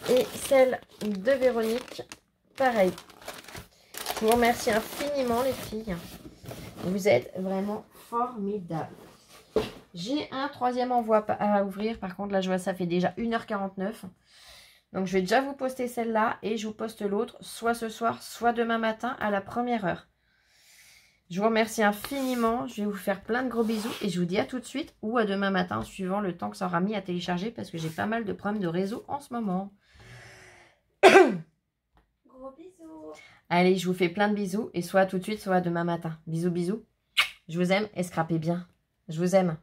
Et celle de Véronique, pareil. Je vous remercie infiniment, les filles. Vous êtes vraiment formidables. J'ai un troisième envoi à ouvrir. Par contre, là, je vois, ça fait déjà 1h49. Donc, je vais déjà vous poster celle-là et je vous poste l'autre, soit ce soir, soit demain matin à la première heure. Je vous remercie infiniment. Je vais vous faire plein de gros bisous et je vous dis à tout de suite ou à demain matin, suivant le temps que ça aura mis à télécharger parce que j'ai pas mal de problèmes de réseau en ce moment. Gros bisous. Allez, je vous fais plein de bisous et soit tout de suite, soit demain matin. Bisous, bisous. Je vous aime et scrapez bien. Je vous aime.